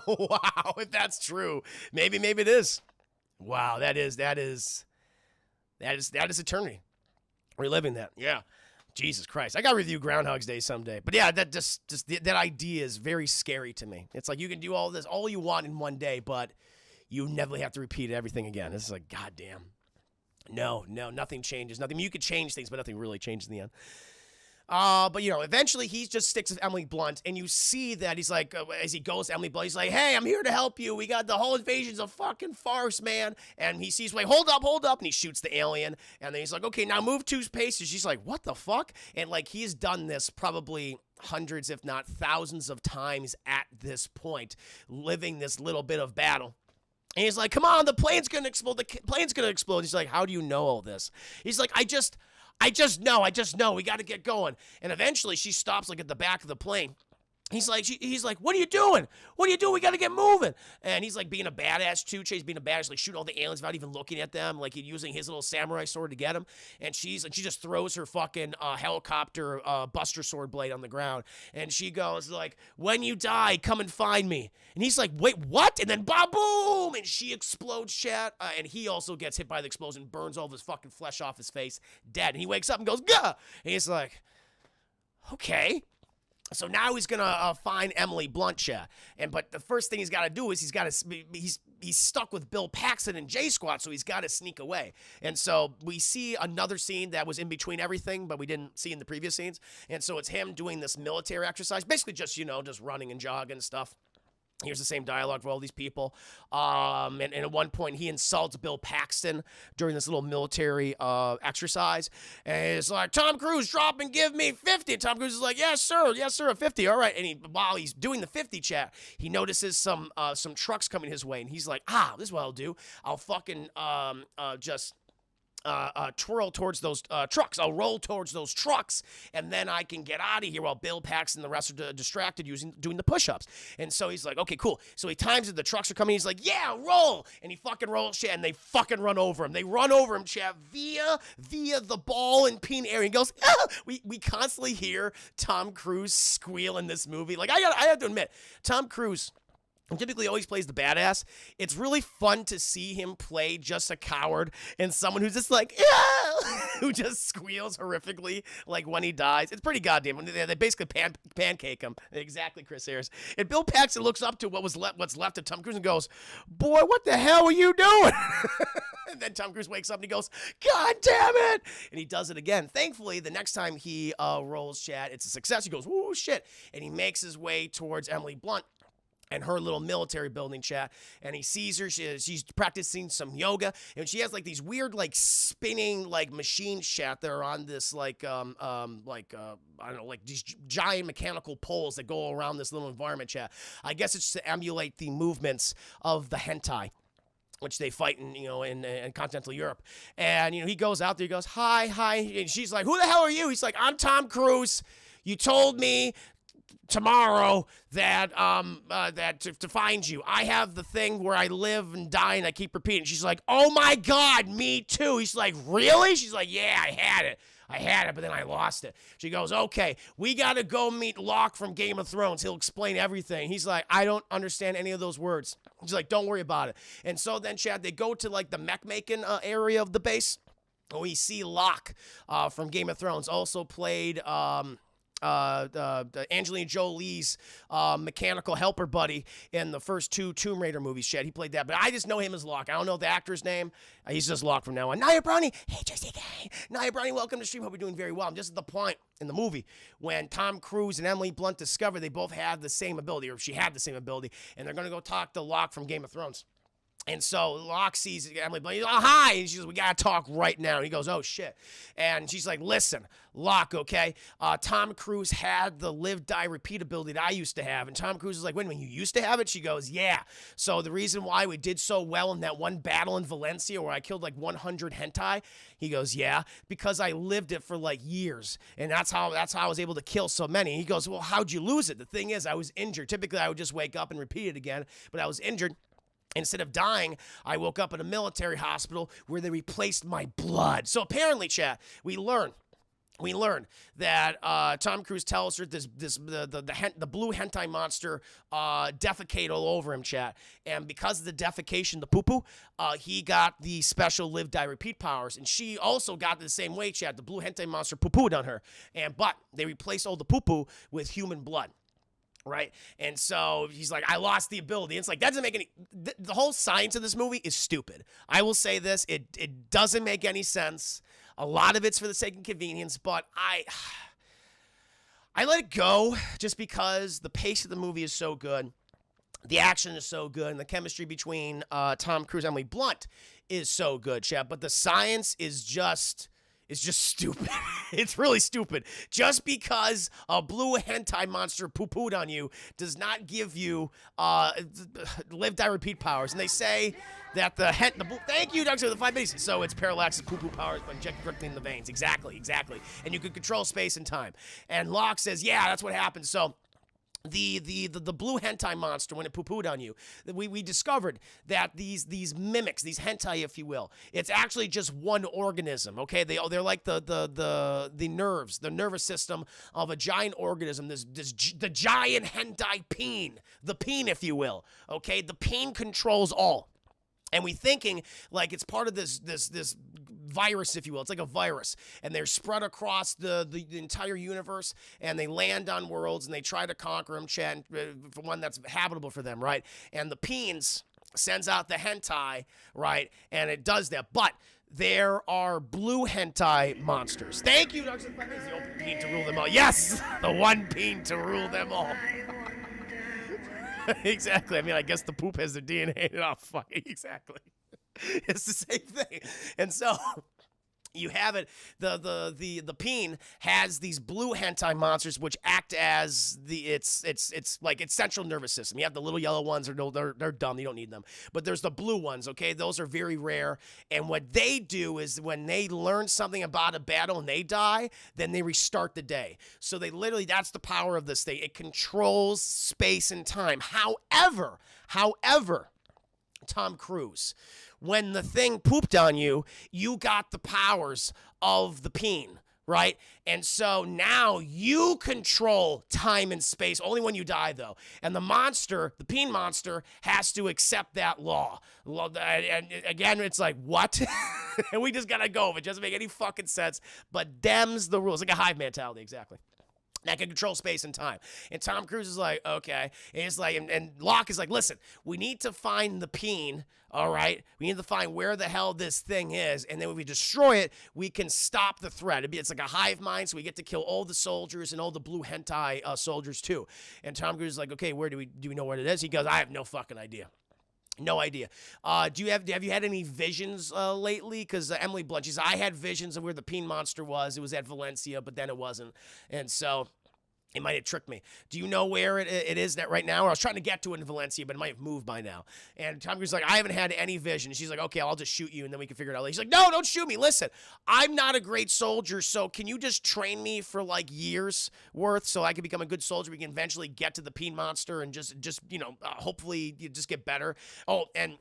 Wow, if that's true. Maybe it is. Wow, that is eternity. Reliving that. Yeah. Jesus Christ. I got to review Groundhog's Day someday. But yeah, that that idea is very scary to me. It's like you can do all this, all you want in one day, but you never have to repeat everything again. This is like, goddamn. No, nothing changes. Nothing. You could change things, but nothing really changes in the end. But eventually he just sticks with Emily Blunt, and you see that he's like, as he goes to Emily Blunt, he's like, "Hey, I'm here to help you. We got the whole invasion's a fucking farce, man." And he sees, like, hold up, and he shoots the alien, and then he's like, "Okay, now move 2 paces." She's like, "What the fuck?" And like he's done this probably hundreds, if not thousands of times at this point, living this little bit of battle. And he's like, "Come on, the plane's going to explode. The plane's going to explode." He's like, "How do you know all this?" He's like, I just know. We got to get going." And eventually she stops like at the back of the plane. He's like, "What are you doing? We got to get moving." And he's like being a badass too. He's being a badass, like shooting all the aliens without even looking at them, like using his little samurai sword to get them. And she just throws her fucking helicopter buster sword blade on the ground. And she goes like, "When you die, come and find me." And he's like, "Wait, what?" And then boom, and she explodes, chat. And he also gets hit by the explosion, burns all of his fucking flesh off his face, dead. And he wakes up and goes, "Gah!" And he's like, "Okay." So now he's gonna find Emily Blunt, chat. But the first thing he's got to do is he's stuck with Bill Paxton and J Squad, so he's got to sneak away. And so we see another scene that was in between everything, but we didn't see in the previous scenes. And so it's him doing this military exercise, basically just just running and jogging and stuff. Here's the same dialogue for all these people. And at one point, he insults Bill Paxton during this little military exercise. And it's like, "Tom Cruise, drop and give me 50. And Tom Cruise is like, "Yes, sir, a 50. All right." And while he's doing the 50 chat, he notices some trucks coming his way. And he's like, "This is what I'll do. I'll fucking just twirl towards those trucks. I'll roll towards those trucks, and then I can get out of here while Bill Paxton and the rest are distracted doing the push-ups. And so he's like, okay, cool. So he times it. The trucks are coming. He's like, yeah, roll. And he fucking rolls, Chad, and they fucking run over him. They run over him, Chad, via the ball and peen area. He goes, ah! We constantly hear Tom Cruise squeal in this movie. Like, I have to admit, Tom Cruise typically always plays the badass. It's really fun to see him play just a coward and someone who's just like, who just squeals horrifically like when he dies. It's pretty goddamn. They basically pancake him. Exactly, Chris Harris. And Bill Paxton looks up to what's left of Tom Cruise and goes, boy, what the hell are you doing? And then Tom Cruise wakes up and he goes, God damn it! And he does it again. Thankfully, the next time he rolls, Chad, it's a success. He goes, ooh, shit. And he makes his way towards Emily Blunt and her little military building, chat, and he sees her. She's practicing some yoga, and she has like these weird like spinning like machine chat that are on this I don't know, like these giant mechanical poles that go around this little environment, chat. I guess it's to emulate the movements of the hentai, which they fight in continental Europe. And he goes out there, he goes, hi, and she's like, who the hell are you? He's like, I'm Tom Cruise. You told me tomorrow that to find you. I have the thing where I live and die and I keep repeating. She's like, oh my God, me too. He's like, really? She's like, yeah, I had it, but then I lost it. She goes, okay, we got to go meet Locke from Game of Thrones. He'll explain everything. He's like, I don't understand any of those words. She's like, don't worry about it. And so then, Chad, they go to like the mech making area of the base. We see Locke from Game of Thrones, also played Angelina Jolie's mechanical helper buddy in the first two Tomb Raider movies. Chad, he played that, but I just know him as Locke. I don't know the actor's name. He's just Locke from now on. Nia Brownie, hey Juicy Guy. Nia Brownie, welcome to stream. Hope you're doing very well. I'm just at the point in the movie when Tom Cruise and Emily Blunt discover they both have the same ability, or she had the same ability, and they're gonna go talk to Locke from Game of Thrones. And so Locke sees Emily Blunt. He's like, oh, hi. And she goes, we got to talk right now. And he goes, oh, shit. And she's like, listen, Locke, okay? Tom Cruise had the live, die, repeat ability that I used to have. And Tom Cruise is like, wait a minute, you used to have it? She goes, yeah. So the reason why we did so well in that one battle in Valencia where I killed like 100 hentai, he goes, yeah, because I lived it for like years. And that's how I was able to kill so many. He goes, well, how'd you lose it? The thing is, I was injured. Typically, I would just wake up and repeat it again, but I was injured. Instead of dying, I woke up in a military hospital where they replaced my blood. So apparently, chat, we learn that Tom Cruise tells her the blue hentai monster defecate all over him, chat. And because of the defecation, the poo-poo, he got the special live, die, repeat powers. And she also got the same way, chat. The blue hentai monster poo-pooed on her. But they replaced all the poo-poo with human blood. Right? And so he's like, I lost the ability. And it's like, that doesn't make any... The whole science of this movie is stupid. I will say this. It doesn't make any sense. A lot of it's for the sake of convenience, but I let it go just because the pace of the movie is so good. The action is so good, and the chemistry between Tom Cruise and Emily Blunt is so good, Chad. But the science is just... It's just stupid. It's really stupid. Just because a blue hentai monster poo-pooed on you does not give you live, die, repeat powers. And they say that the blue... Thank you, Doug, for the 5 minutes. So it's parallax poo-poo powers by injected directly in the veins. Exactly. And you can control space and time. And Locke says, yeah, that's what happens. So... The blue hentai monster, when it poo-pooed on you, we discovered that these mimics, these hentai, if you will, it's actually just one organism. Okay, they're like the nerves, the nervous system of a giant organism. The giant hentai peen, the peen, if you will. Okay, the peen controls all. And we thinking like it's part of this virus, if you will. It's like a virus. And they're spread across the entire universe, and they land on worlds, and they try to conquer them, for one that's habitable for them, right? And the peens sends out the hentai, right? And it does that. But there are blue hentai monsters. Thank you, Dr. Is the open peen to rule them all. Yes! The one peen to rule them all. Exactly. I mean, I guess the poop has their DNA in it. Oh, fuck. Exactly. It's the same thing. And so, You have it. The peen has these blue hentai monsters which act as it's like its central nervous system. You have the little yellow ones, they're dumb. You don't need them. But there's the blue ones. Okay, those are very rare. And what they do is when they learn something about a battle and they die, then they restart the day. So they literally, that's the power of this thing. It controls space and time. However, Tom Cruise, when the thing pooped on you, you got the powers of the peen, right? And so now you control time and space, only when you die, though. And the monster, the peen monster, has to accept that law. And again, it's like, what? And we just got to go. It doesn't make any fucking sense, but dem's the rules. Like a hive mentality, exactly. That can control space and time. And Tom Cruise is like, okay. And it's like, and Locke is like, listen, we need to find the peen, all right? We need to find where the hell this thing is. And then when we destroy it, we can stop the threat. It's like a hive mind, so we get to kill all the soldiers and all the blue hentai soldiers too. And Tom Cruise is like, okay, where do we know what it is? He goes, I have no fucking idea. No idea. Have you had any visions lately? Because Emily Blunt, she said, I had visions of where the peen monster was. It was at Valencia, but then it wasn't. And so it might have tricked me. Do you know where it is right now? I was trying to get to it in Valencia, but it might have moved by now. And Tom Cruise is like, I haven't had any vision. She's like, okay, I'll just shoot you, and then we can figure it out later. He's like, no, don't shoot me. Listen, I'm not a great soldier, so can you just train me for like years worth so I can become a good soldier? We can eventually get to the peen monster and just hopefully you just get better. Oh, and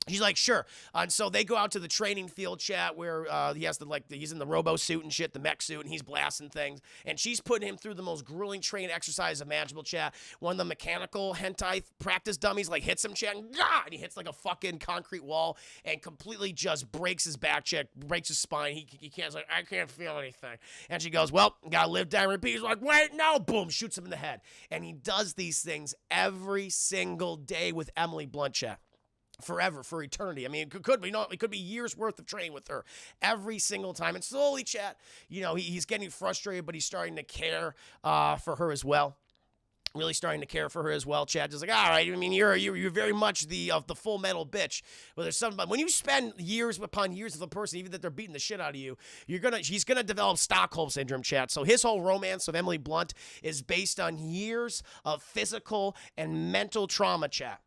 he's like, sure. And so they go out to the training field chat where he has he's in the robo suit and shit, the mech suit, and he's blasting things. And she's putting him through the most grueling training exercise imaginable, chat. One of the mechanical hentai practice dummies hits him, chat, and he hits like a fucking concrete wall and completely just breaks his back, chat, breaks his spine. He can't, like, I can't feel anything. And she goes, well, gotta live, die, and repeat. He's like, wait, no, boom, shoots him in the head. And he does these things every single day with Emily Blunt, chat. Forever, for eternity. I mean, it could be years worth of training with her every single time. And slowly, chat, he's getting frustrated, but he's starting to care for her as well. Really starting to care for her as well. Chad is like, all right, I mean, you're very much the Full Metal bitch. But there's something about when you spend years upon years with a person, even that they're beating the shit out of you, he's gonna develop Stockholm syndrome, Chad. So his whole romance of Emily Blunt is based on years of physical and mental trauma, Chad.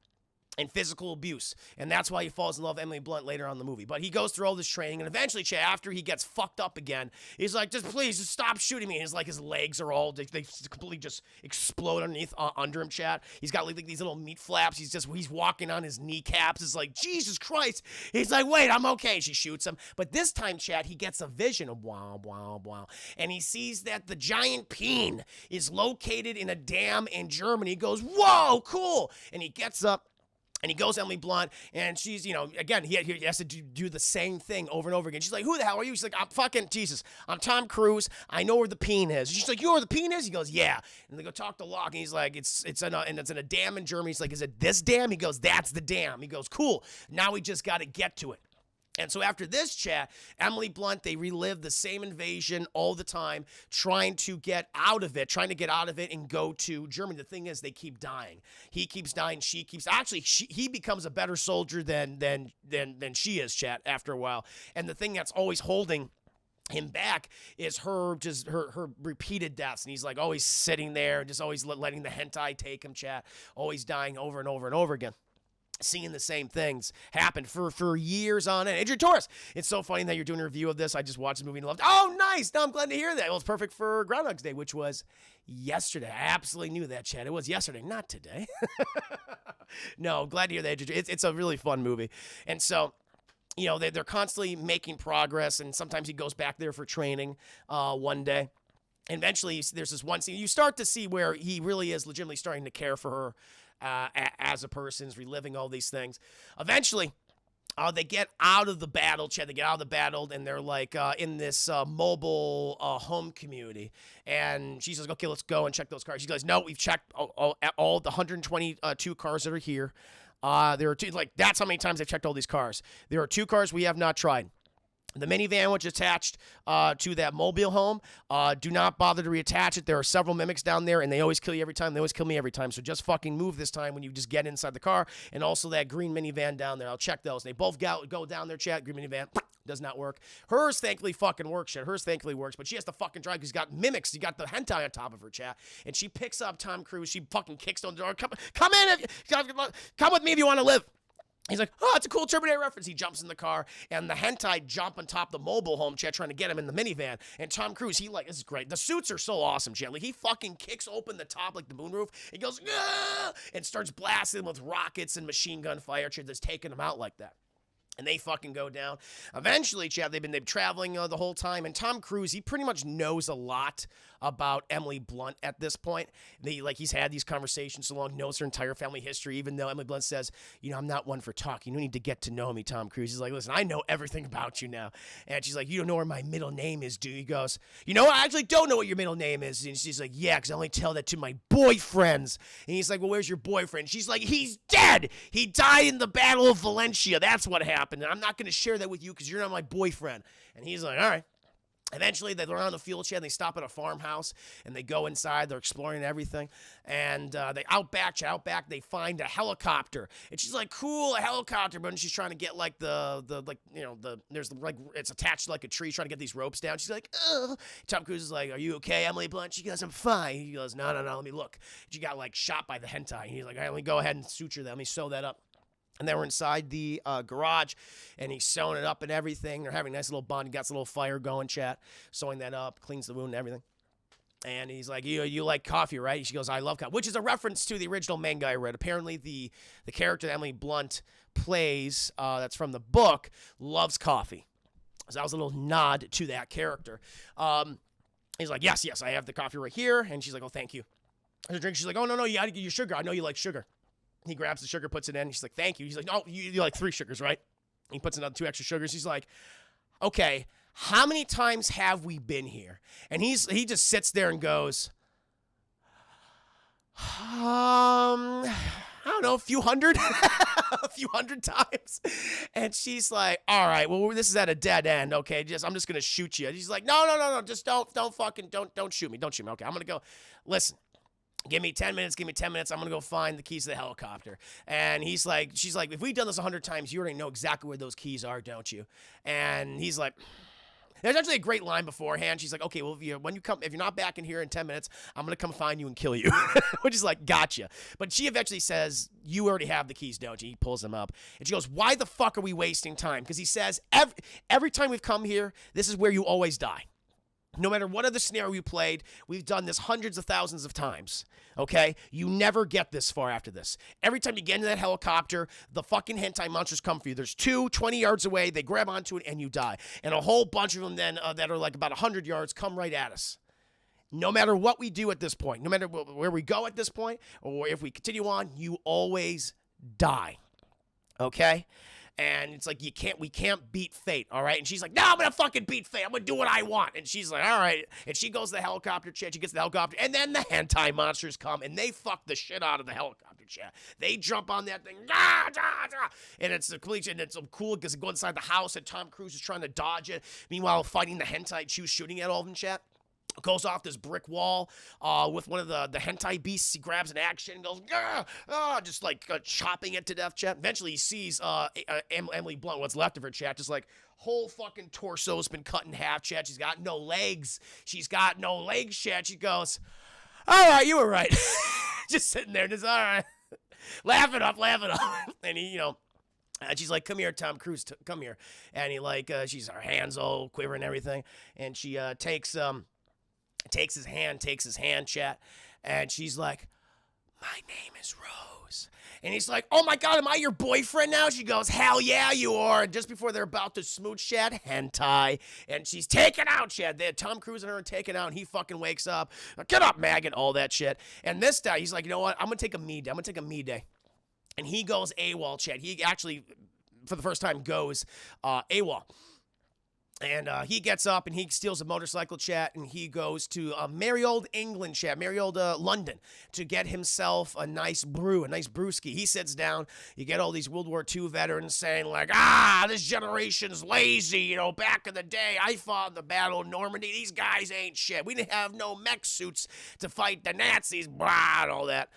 And physical abuse. And that's why he falls in love with Emily Blunt later on in the movie. But he goes through all this training, and eventually, Chad, after he gets fucked up again, he's like, please stop shooting me. And his legs are all, they completely just explode under him, Chad. He's got like these little meat flaps. He's walking on his kneecaps. It's like, Jesus Christ. He's like, wait, I'm okay. She shoots him. But this time, Chad, he gets a vision of wow. And he sees that the giant peen is located in a dam in Germany. He goes, whoa, cool. And he gets up. And he goes to Emily Blunt, and she's, again, he has to do the same thing over and over again. She's like, who the hell are you? She's like, I'm fucking Jesus. I'm Tom Cruise. I know where the peen is. She's like, you know where the peen is? He goes, yeah. And they go talk to Locke, and he's like, it's in a dam in Germany. He's like, is it this dam? He goes, that's the dam. He goes, cool. Now we just got to get to it. And so after this chat, Emily Blunt, they relive the same invasion all the time, trying to get out of it and go to Germany. The thing is, they keep dying. He keeps dying. He becomes a better soldier than she is, chat, after a while. And the thing that's always holding him back is her repeated deaths. And he's like always sitting there, just always letting the hentai take him, chat, always dying over and over and over again. Seeing the same things happen for years on end. Adrian Torres, it's so funny that you're doing a review of this. I just watched the movie and loved it. Oh, nice. No, I'm glad to hear that. Well, it's perfect for Groundhog's Day, which was yesterday. I absolutely knew that, Chad. It was yesterday, not today. No, glad to hear that, Adrian. It's a really fun movie. And so, they're constantly making progress, and sometimes he goes back there for training one day. And eventually, there's this one scene. You start to see where he really is legitimately starting to care for her as a person, is reliving all these things. Eventually, they get out of the battle, Chad. They get out of the battle, and they're like in this mobile home community. And she says, okay, let's go and check those cars. She goes, no, we've checked all the 122 cars that are here. There are two, that's how many times I've checked all these cars. There are 2 cars we have not tried. The minivan, which is attached to that mobile home, do not bother to reattach it. There are several mimics down there, and they always kill you every time. They always kill me every time. So just fucking move this time when you just get inside the car. And also that green minivan down there. I'll check those. They both go down there, chat. Green minivan does not work. Hers thankfully fucking works, chat. Hers thankfully works, but she has to fucking drive because you got mimics. You got the hentai on top of her, chat. And she picks up Tom Cruise. She fucking kicks on the door. Come in. Come with me if you want to live. He's like, oh, it's a cool Terminator reference. He jumps in the car, and the hentai jump on top of the mobile home, chat, trying to get him in the minivan. And Tom Cruise, this is great. The suits are so awesome, chat. Like, he fucking kicks open the top, like the moonroof. He goes, ah! And starts blasting with rockets and machine gun fire, chat, that's taking him out like that. And they fucking go down. Eventually, Chad, they've been traveling the whole time. And Tom Cruise, he pretty much knows a lot about Emily Blunt at this point. He's had these conversations so long, knows her entire family history, even though Emily Blunt says, I'm not one for talking. You need to get to know me, Tom Cruise. He's like, listen, I know everything about you now. And she's like, you don't know where my middle name is, do you? He goes, I actually don't know what your middle name is. And she's like, yeah, because I only tell that to my boyfriends. And he's like, well, where's your boyfriend? She's like, he's dead. He died in the Battle of Valencia. That's what happened. And I'm not going to share that with you because you're not my boyfriend. And he's like, all right. Eventually, they're on the field, Chad. They stop at a farmhouse, and they go inside. They're exploring everything. And they out back, they find a helicopter. And she's like, cool, a helicopter. But she's trying to get, it's attached to, like, a tree, trying to get these ropes down. She's like, ugh. Tom Cruise is like, are you okay, Emily Blunt? She goes, I'm fine. He goes, no, let me look. She got, shot by the hentai. And he's like, all right, let me go ahead and suture that. Let me sew that up. And they were inside the garage, and he's sewing it up and everything. They're having a nice little bond. He got a little fire going, chat, sewing that up, cleans the wound and everything. And he's like, you like coffee, right? She goes, I love coffee, which is a reference to the original manga I read. Apparently, the character that Emily Blunt plays, that's from the book, loves coffee. So that was a little nod to that character. He's like, yes, I have the coffee right here. And she's like, oh, thank you. Her drink, she's like, oh, no, you got to get your sugar. I know you like sugar. He grabs the sugar, puts it in. She's like, thank you. He's like, no, you like 3 sugars, right? He puts another 2 extra sugars. He's like, okay, how many times have we been here? And he just sits there and goes, I don't know, a few hundred, a few hundred times. And she's like, all right, well, this is at a dead end. Okay, I'm just going to shoot you. And he's like, no, just don't shoot me. Don't shoot me. Okay, I'm going to go, listen. Give me 10 minutes. I'm going to go find the keys to the helicopter. And she's like, if we've done this 100 times, you already know exactly where those keys are, don't you? And he's like, there's actually a great line beforehand. She's like, okay, well, if you're not back in here in 10 minutes, I'm going to come find you and kill you. Which is like, gotcha. But she eventually says, you already have the keys, don't you? He pulls them up. And she goes, why the fuck are we wasting time? Because he says, every time we've come here, this is where you always die. No matter what other scenario you played, we've done this hundreds of thousands of times, okay? You never get this far after this. Every time you get into that helicopter, the fucking hentai monsters come for you. There's 20 yards away, they grab onto it, and you die. And a whole bunch of them then that are like about 100 yards come right at us. No matter what we do at this point, no matter where we go at this point, or if we continue on, you always die, okay? And it's like, we can't beat fate, all right? And she's like, no, I'm going to fucking beat fate. I'm going to do what I want. And she's like, all right. And she goes to the helicopter chat. She gets to the helicopter. And then the hentai monsters come, and they fuck the shit out of the helicopter chat. They jump on that thing. And it's cool because they go inside the house, and Tom Cruise is trying to dodge it. Meanwhile, fighting the hentai, she was shooting at all of them, chat. Goes off this brick wall with one of the hentai beasts. He grabs an axe and goes, just chopping it to death, chat. Eventually, he sees Emily Blunt, what's left of her, chat, just like whole fucking torso's been cut in half, chat. She's got no legs. Chat. She goes, all right, you were right. Just sitting there, just, all right. Laugh it up. And he, and she's like, come here, Tom Cruise, come here. And he her hands all quivering and everything. And she takes his hand, chat, and she's like, my name is Rose. And he's like, oh my God, am I your boyfriend now? She goes, hell yeah, you are. And just before they're about to smooch, chat, hentai, and she's taken out, chat. Tom Cruise and her are taken out, and he fucking wakes up. Get up, maggot, all that shit. And this guy, he's like, you know what? I'm going to take a me day. And he goes AWOL, chat. He actually, for the first time, goes AWOL. And he gets up and he steals a motorcycle, chat, and he goes to merry old England, chat, merry old London, to get himself a nice brew, a nice brewski. He sits down. You get all these World War II veterans saying like, this generation's lazy. You know, back in the day, I fought in the Battle of Normandy. These guys ain't shit. We didn't have no mech suits to fight the Nazis, blah, and all that.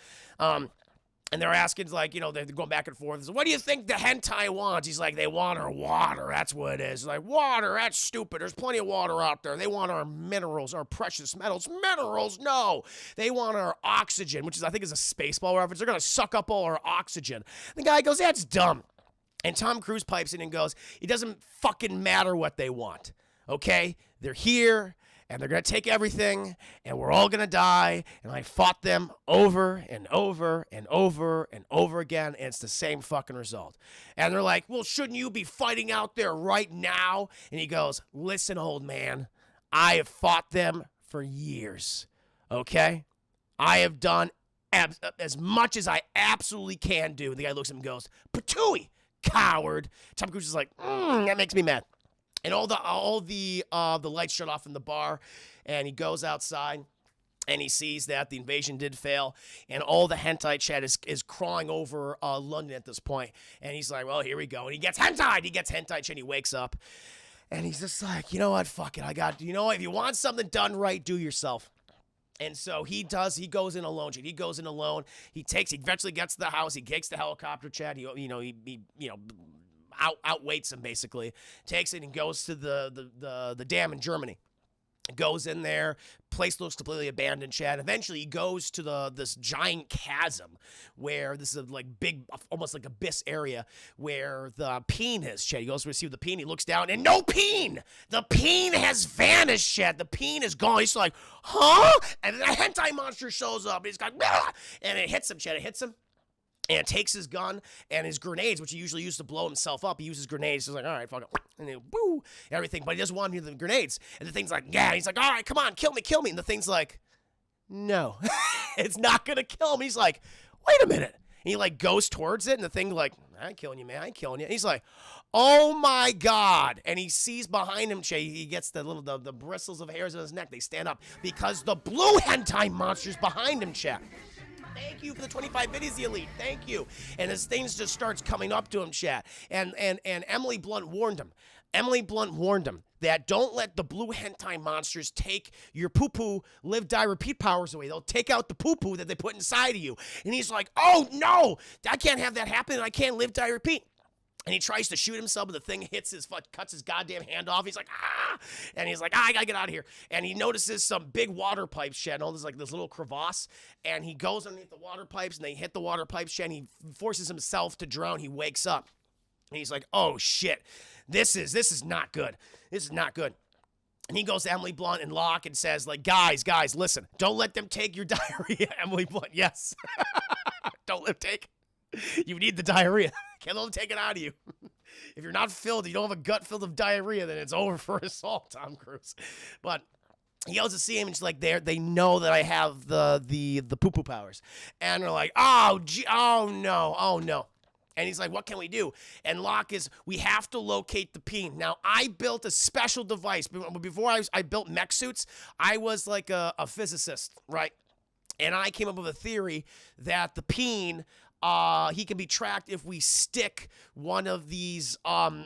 And they're asking, like, you know, they're going back and forth. So, what do you think the hentai wants? He's like, they want our water. That's what it is. Like, water, that's stupid. There's plenty of water out there. They want our minerals, our precious metals. Minerals, no. They want our oxygen, which is, I think, is a Spaceball reference. They're going to suck up all our oxygen. The guy goes, that's dumb. And Tom Cruise pipes in and goes, it doesn't fucking matter what they want, okay? They're here. And they're going to take everything, and we're all going to die, and I fought them over and over and over and over again, and it's the same fucking result. And they're like, well, shouldn't you be fighting out there right now? And he goes, listen, old man, I have fought them for years, okay? I have done as much as I absolutely can do. And the guy looks at him and goes, patooey, coward. Tom Cruise is like, that makes me mad. And all the lights shut off in the bar, and he goes outside, and he sees that the invasion did fail, and all the hentai chat is crawling over London at this point. And he's like, well, here we go. And he gets hentai. He gets hentai chat. He wakes up, and he's just like, you know what? Fuck it. You know what? If you want something done right, do yourself. And so he does. He goes in alone. He goes in alone. He eventually gets to the house. He takes the helicopter chat. He outweights him, basically, takes it and goes to the dam in Germany. Goes in there, place looks completely abandoned, Chad. Eventually he goes to this giant chasm where this is like big, almost like abyss area where the peen is, Chad. He goes to receive the peen, he looks down, and no peen! The peen has vanished, Chad. The peen is gone. He's like, huh? And then the hentai monster shows up, and he's like, bah! And it hits him, Chad. It hits him. And takes his gun and his grenades, which he usually used to blow himself up. He uses grenades. He's like, all right, fuck it. And then, woo, everything. But he doesn't want any of the grenades. And the thing's like, yeah. He's like, all right, come on, kill me. And the thing's like, no. It's not going to kill him. He's like, wait a minute. And he, like, goes towards it. And the thing, like, I ain't killing you, man. I ain't killing you. And he's like, oh, my God. And he sees behind him, Che, he gets the bristles of hairs on his neck. They stand up because the blue hentai monster's behind him, Che. Thank you for the 25 videos, the elite. Thank you. And his things just starts coming up to him, chat. And Emily Blunt warned him. Emily Blunt warned him that don't let the blue hentai monsters take your poo-poo, live, die, repeat powers away. They'll take out the poo-poo that they put inside of you. And he's like, oh, no, I can't have that happen. I can't live, die, repeat. And he tries to shoot himself, but the thing cuts his goddamn hand off. He's like, ah! And he's like, I gotta get out of here. And he notices some big water pipes, Chad, and all this, like, this little crevasse. And he goes underneath the water pipes, and they hit the water pipes, Chad, and he forces himself to drown. He wakes up. And he's like, oh, shit. This is not good. This is not good. And he goes to Emily Blunt and Locke and says, like, guys, listen. Don't let them take your diarrhea. Emily Blunt, yes. Don't let them take You need the diarrhea. Can't let them take it out of you. If you're not filled, you don't have a gut filled of diarrhea, then it's over for us all, Tom Cruise. But he goes to see him, and she's like, they know that I have the poo-poo powers. And they're like, oh no. And he's like, what can we do? And Locke is, we have to locate the peen. Now, I built a special device. Before I built mech suits, I was like a physicist, right? And I came up with a theory that the peen, he can be tracked if we stick one of these, I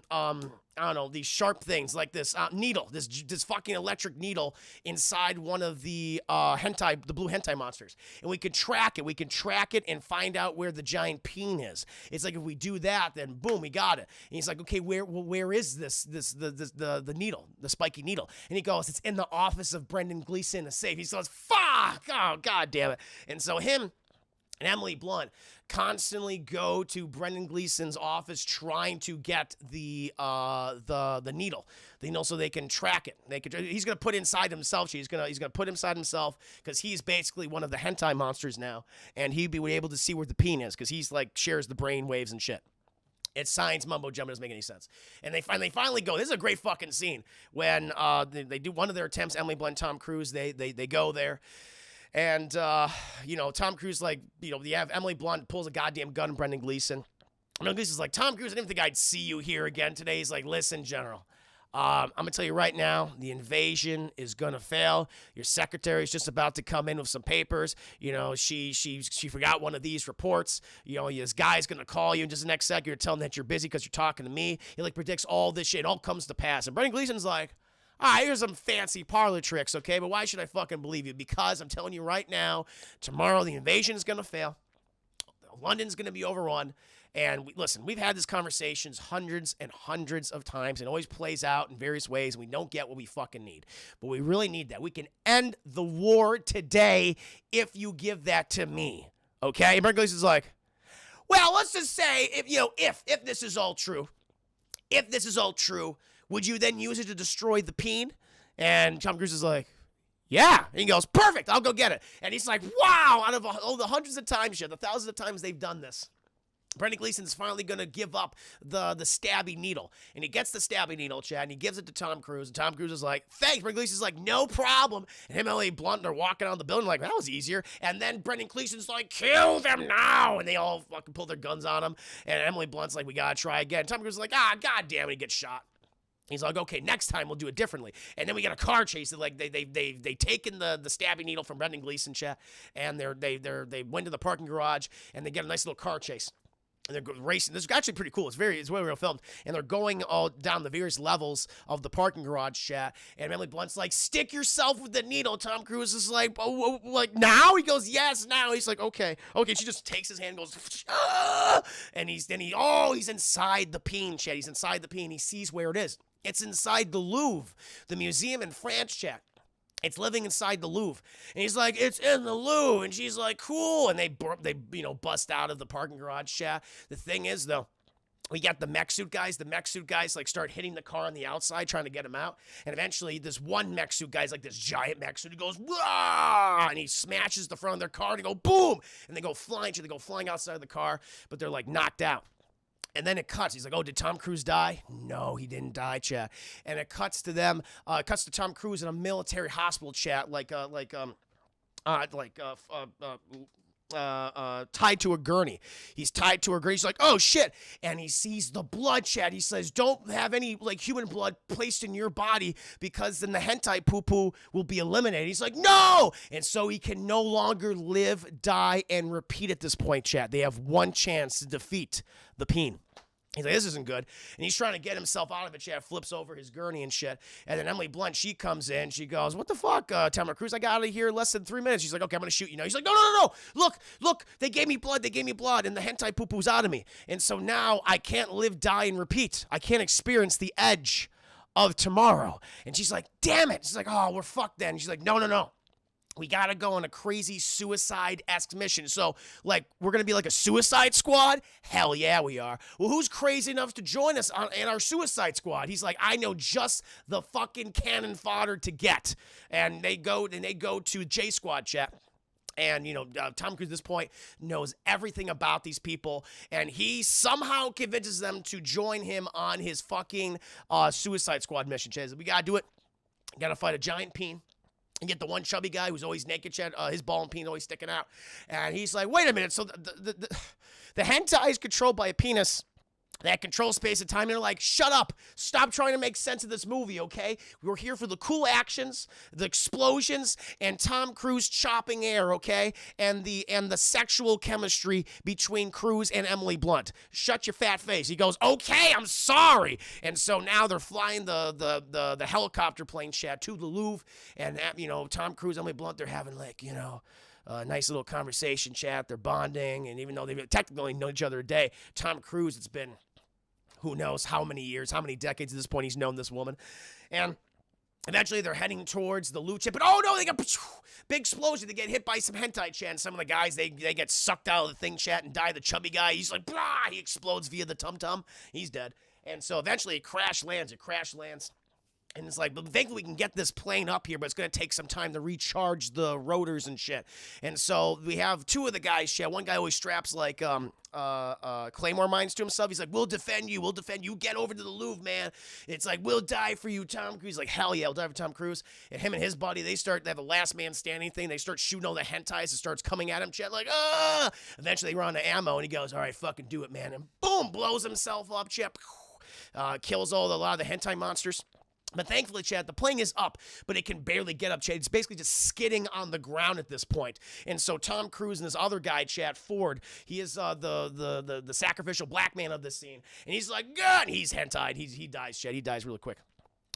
don't know, these sharp things like this needle, this fucking electric needle inside one of the the blue hentai monsters. And we can track it. We can track it and find out where the giant peen is. It's like if we do that, then boom, we got it. And he's like, okay, where is the needle, the spiky needle? And he goes, it's in the office of Brendan Gleeson in the safe. He goes, fuck, oh, god damn it. And so him and Emily Blunt constantly go to Brendan Gleeson's office trying to get the needle, so they can track it. He's gonna put inside himself. He's gonna put inside himself because he's basically one of the hentai monsters now, and he'd be able to see where the peen is because he's like shares the brain waves and shit. It's science mumbo jumbo, doesn't make any sense. And they finally go. This is a great fucking scene when they do one of their attempts. Emily Blunt, Tom Cruise, they go there. And, Tom Cruise, you have Emily Blunt pulls a goddamn gun on Brendan Gleeson. Brendan Gleeson's like, Tom Cruise, I didn't think I'd see you here again today. He's like, listen, General, I'm going to tell you right now, the invasion is going to fail. Your secretary's just about to come in with some papers. You know, she forgot one of these reports. You know, this guy's going to call you in just the next second. You're telling that you're busy because you're talking to me. He, like, predicts all this shit. It all comes to pass. And Brendan Gleeson's like, all right, here's some fancy parlor tricks, okay? But why should I fucking believe you? Because I'm telling you right now, tomorrow the invasion is going to fail. London's going to be overrun. And listen, we've had these conversations hundreds and hundreds of times. It always plays out in various ways, and we don't get what we fucking need. But we really need that. We can end the war today if you give that to me. Okay? And Brendan Gleeson's like, well, let's just say, if this is all true, would you then use it to destroy the peen? And Tom Cruise is like, yeah. And he goes, perfect, I'll go get it. And he's like, wow, out of all the hundreds of times, the thousands of times they've done this, Brendan Gleeson's finally going to give up the stabby needle. And he gets the stabby needle, Chad, and he gives it to Tom Cruise. And Tom Cruise is like, thanks. Brendan Gleeson's like, no problem. And him and Emily Blunt are walking out the building like, that was easier. And then Brendan Gleeson's like, kill them now. And they all fucking pull their guns on him. And Emily Blunt's like, we got to try again. Tom Cruise is like, god damn it, he gets shot. He's like, okay, next time we'll do it differently. And then we get a car chase. Like they taken the stabbing needle from Brendan Gleeson, Chat, and they went to the parking garage and they get a nice little car chase. And they're racing. This is actually pretty cool. It's very well filmed. And they're going all down the various levels of the parking garage, Chat. And Emily Blunt's like, stick yourself with the needle. Tom Cruise is like, oh, like now? He goes, yes, now. He's like, okay. She just takes his hand and goes, ah! And he's inside the peen, Chat. He's inside the peen. He sees where it is. It's inside the Louvre, the museum in France, Chat. It's living inside the Louvre. And he's like, it's in the Louvre. And she's like, cool. And they bust out of the parking garage, Chat. The thing is, though, we got the mech suit guys. The mech suit guys, like, start hitting the car on the outside, trying to get him out. And eventually, this one mech suit guy's like this giant mech suit. He goes, wah! And he smashes the front of their car and they go, boom! And they go flying outside of the car, but they're, like, knocked out. And then it cuts. He's like, oh, did Tom Cruise die? No, he didn't die, Chat. And it cuts to them. It cuts to Tom Cruise in a military hospital, Chat, tied to a gurney. He's tied to a gurney. He's like, oh, shit. And he sees the blood, Chat. He says, don't have any, like, human blood placed in your body because then the hentai poo-poo will be eliminated. He's like, no! And so he can no longer live, die, and repeat at this point, Chat. They have one chance to defeat the peen. He's like, this isn't good. And he's trying to get himself out of it, Chad, flips over his gurney and shit. And then Emily Blunt, she comes in. She goes, what the fuck, Tom Cruise? I got out of here in less than 3 minutes. She's like, okay, I'm going to shoot you now. He's like, no. Look, they gave me blood. And the hentai poo-poo's out of me. And so now I can't live, die, and repeat. I can't experience the edge of tomorrow. And she's like, damn it. She's like, oh, we're fucked then. And she's like, no. We got to go on a crazy suicide-esque mission. So, like, we're going to be like a suicide squad? Hell yeah, we are. Well, who's crazy enough to join us in our suicide squad? He's like, I know just the fucking cannon fodder to get. And they go to J Squad, Chat. And, Tom Cruise at this point knows everything about these people. And he somehow convinces them to join him on his fucking suicide squad mission, Chat. We got to do it. Got to fight a giant peen. And get the one chubby guy who's always naked, Chad, his ball and peen always sticking out. And he's like, wait a minute, so the hentai is controlled by a penis that controls space and time. And they're like, shut up. Stop trying to make sense of this movie, okay? We're here for the cool actions, the explosions, and Tom Cruise chopping air, okay? And the sexual chemistry between Cruise and Emily Blunt. Shut your fat face. He goes, okay, I'm sorry. And so now they're flying the helicopter plane, Chad, to the Louvre. And, Tom Cruise, Emily Blunt, they're having, like, a nice little conversation, Chat. They're bonding. And even though they've technically known each other a day, Tom Cruise, it's been who knows how many years, how many decades at this point he's known this woman. And eventually they're heading towards the loot ship. But oh no, they got big explosion. They get hit by some hentai, Chat. And some of the guys, they get sucked out of the thing, Chat, and die. The chubby guy, he's like, blah, he explodes via the tum-tum. He's dead. And so eventually it crash lands. And it's like, but thankfully we can get this plane up here, but it's going to take some time to recharge the rotors and shit. And so we have two of the guys, Chat. One guy always straps like claymore mines to himself. He's like, we'll defend you. Get over to the Louvre, man. It's like, we'll die for you, Tom Cruise. Like, hell yeah, I'll die for Tom Cruise. And him and his buddy, they have a last man standing thing. They start shooting all the hentais. It starts coming at him, Chat, like, ah! Eventually they run out of ammo, and he goes, all right, fucking do it, man. And boom, blows himself up, Chat. Kills a lot of the hentai monsters. But thankfully, Chad, the plane is up, but it can barely get up, Chad. It's basically just skidding on the ground at this point. And so Tom Cruise and this other guy, Chad Ford, he is the sacrificial black man of this scene. And he's like, God, he's hentai. He dies, Chad. He dies really quick.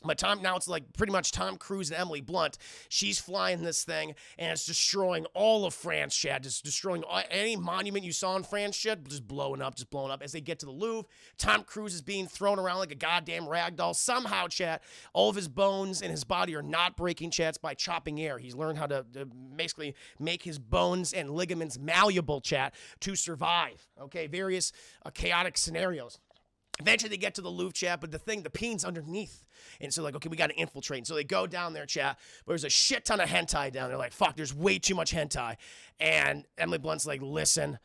But now it's like pretty much Tom Cruise and Emily Blunt. She's flying this thing, and it's destroying all of France, Chad. Just destroying any monument you saw in France, Chad, just blowing up. As they get to the Louvre, Tom Cruise is being thrown around like a goddamn rag doll. Somehow, Chad, all of his bones in his body are not breaking, Chad, by chopping air. He's learned how to basically make his bones and ligaments malleable, Chad, to survive. Okay, various chaotic scenarios. Eventually, they get to the Louvre, chat, but the Peen's underneath. And so, like, okay, we got to infiltrate. And so they go down there, chat, but there's a shit ton of hentai down there. Like, fuck, there's way too much hentai. And Emily Blunt's like, listen,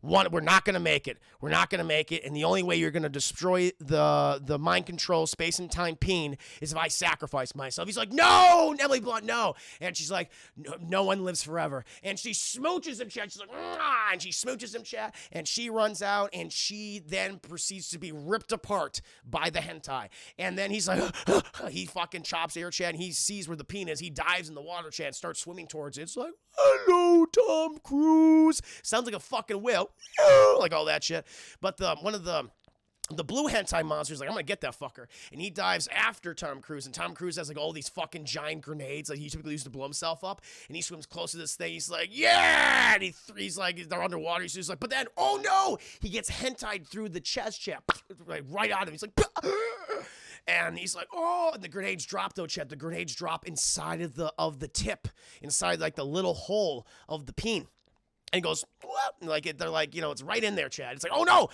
we're not going to make it. We're not going to make it. And the only way you're going to destroy the mind control space and time Peen is if I sacrifice myself. He's like, no, Emily Blunt, no. And she's like, no one lives forever. And she smooches him, chat. She's like, ah, and she smooches him, chat. And she runs out, and she then proceeds to be ripped apart by the hentai. And then he's like, he fucking chops air, chat. And he sees where the Peen is. He dives in the water, chat, and starts swimming towards it. It's like, hello, Tom Cruise. Sounds like a fucking whale. Like all that shit. But one of the blue hentai monster's like, I'm gonna get that fucker. And he dives after Tom Cruise. And Tom Cruise has like all these fucking giant grenades like he typically used to blow himself up. And he swims close to this thing. He's like, yeah! And he's like, they're underwater. He's like, but then, oh no! He gets hentai'd through the chest, chat. Like right on him. He's like, and he's like, oh, and the grenades drop though, Chet. The grenades drop inside of the tip, inside like the little hole of the Peen. And he goes, what? Like they're like, it's right in there, Chad. It's like, oh no!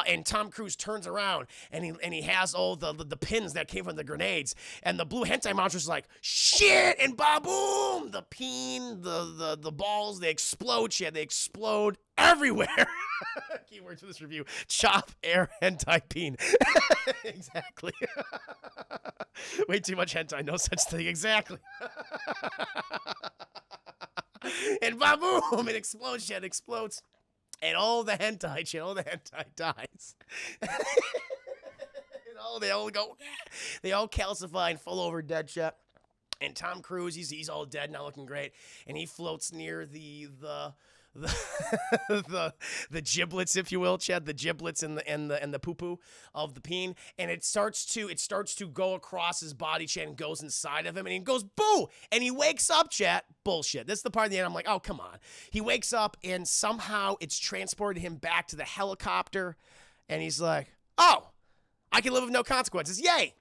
And Tom Cruise turns around and he has all the pins that came from the grenades. And the blue hentai monster's like, shit! And ba-boom! The Peen, the balls, they explode, Chad. They explode everywhere. Keyword to this review: chop, air, hentai, Peen. Exactly. Way too much hentai, no such thing. Exactly. And ba-boom, it explodes, Chad, explodes. And all the hentai, Chad, all the hentai dies. And they all calcify and fall over dead, Chad. And Tom Cruise, he's all dead now, looking great. And he floats near the giblets, if you will, Chad, the giblets and the poo-poo of the Peen, and it starts to go across his body, Chad, and goes inside of him, and he goes boo, and he wakes up, Chad. Bullshit. This is the part of the end I'm like, oh, come on. He wakes up, and somehow it's transported him back to the helicopter, and he's like, oh, I can live with no consequences. Yay!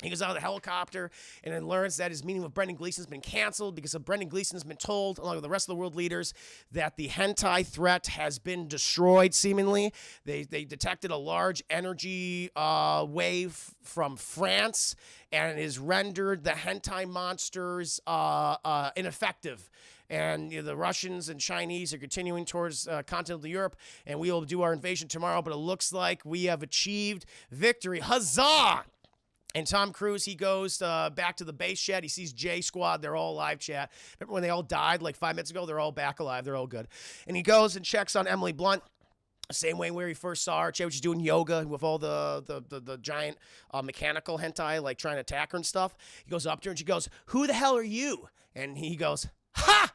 He goes out of the helicopter and then learns that his meeting with Brendan Gleeson has been canceled because Brendan Gleeson has been told, along with the rest of the world leaders, that the hentai threat has been destroyed, seemingly. They detected a large energy wave from France, and it has rendered the hentai monsters ineffective. And the Russians and Chinese are continuing towards continental Europe, and we will do our invasion tomorrow, but it looks like we have achieved victory. Huzzah! And Tom Cruise, he goes back to the base, chat. He sees J Squad. They're all alive, chat. Remember when they all died like 5 minutes ago? They're all back alive. They're all good. And he goes and checks on Emily Blunt. Same way where he first saw her. She's doing yoga with all the giant mechanical hentai, like trying to attack her and stuff. He goes up to her and she goes, who the hell are you? And he goes, ha!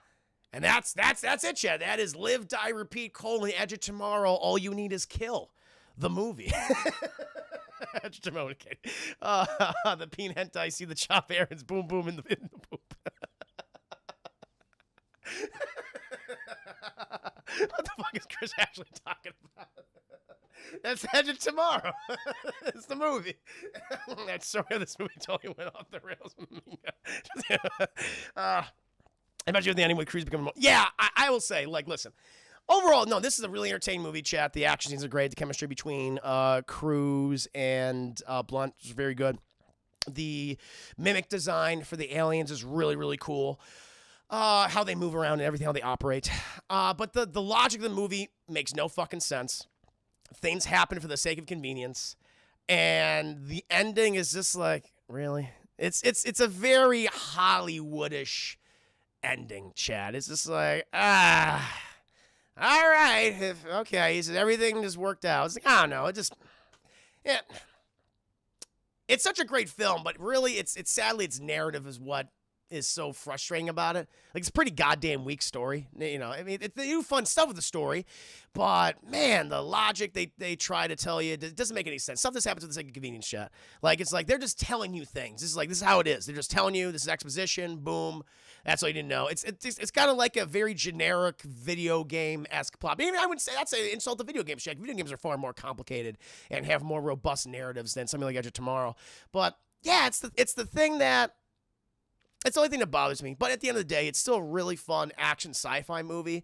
And that's it, chat. That is live, die, repeat, edge of tomorrow. All you need is kill. The movie. Just a moment, kid. The Peen hentai, see the chop air, and boom, boom in the poop. What the fuck is Chris actually talking about? That's Edge of Tomorrow. It's the movie. That story of this movie totally went off the rails. Imagine the ending with Cruise becoming. Yeah, I will say, like, listen. Overall, no, this is a really entertaining movie, chat. The action scenes are great. The chemistry between Cruise and Blunt is very good. The mimic design for the aliens is really, really cool. How they move around and everything, how they operate. But the logic of the movie makes no fucking sense. Things happen for the sake of convenience. And the ending is just like, really? It's a very Hollywoodish ending, chat. It's just like, all right, okay, he said everything just worked out. It's like, I don't know, it just, yeah, It's such a great film, but really, it's sadly its narrative is what is so frustrating about it. Like, it's a pretty goddamn weak story. You know, I mean, they do fun stuff with the story, but man, the logic they try to tell you, it doesn't make any sense. Stuff this happens with the sake of convenience, chat. Like, it's like they're just telling you things. This is how it is. They're just telling you this is exposition. Boom. That's all you didn't know. It's kind of like a very generic video game-esque plot. Maybe I would say that's an insult to video games, chat. Video games are far more complicated and have more robust narratives than something like Edge of Tomorrow. But yeah, it's the thing that. It's the only thing that bothers me. But at the end of the day, it's still a really fun action sci-fi movie.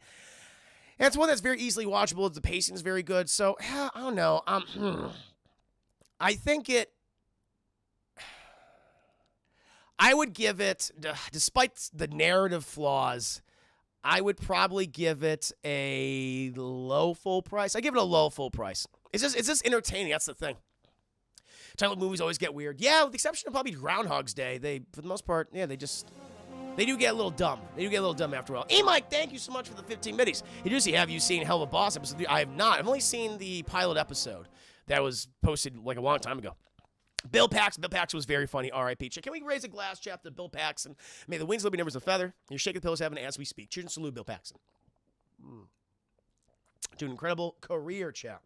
And it's one that's very easily watchable. The pacing is very good. So, I don't know. I think I would give it, despite the narrative flaws, I would probably give it a low full price. I give it a low full price. It's just entertaining. That's the thing. Title movies always get weird. Yeah, with the exception of probably Groundhog's Day. They, for the most part, yeah, they do get a little dumb. They do get a little dumb after a while. Hey, Mike, thank you so much for the 15 middies. Hey, Juicy, have you seen Hell of a Boss episode 3? I have not. I've only seen the pilot episode that was posted like a long time ago. Bill Paxton was very funny. R.I.P. Can we raise a glass, chap, to Bill Paxton? May the wings still be numbers of feather. Your shaking pillows having as we speak. Cheers and salute, Bill Paxton. To an incredible career, chap.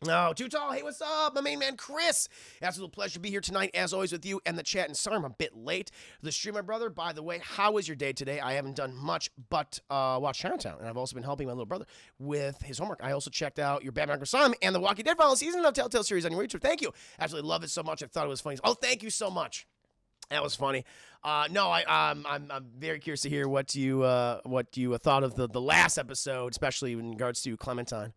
No, Too Tall. Hey, what's up? My main man, Chris. Absolute pleasure to be here tonight, as always, with you and the chat. And sorry I'm a bit late for the stream, my brother. By the way, how was your day today? I haven't done much but watch Chinatown, and I've also been helping my little brother with his homework. I also checked out your Batman Arkham Asylum and the Walking Dead final season of Telltale series on your YouTube. Thank you. Absolutely love it so much. I thought it was funny. Oh, thank you so much. That was funny. No, I'm very curious to hear what you thought of the last episode, especially in regards to Clementine.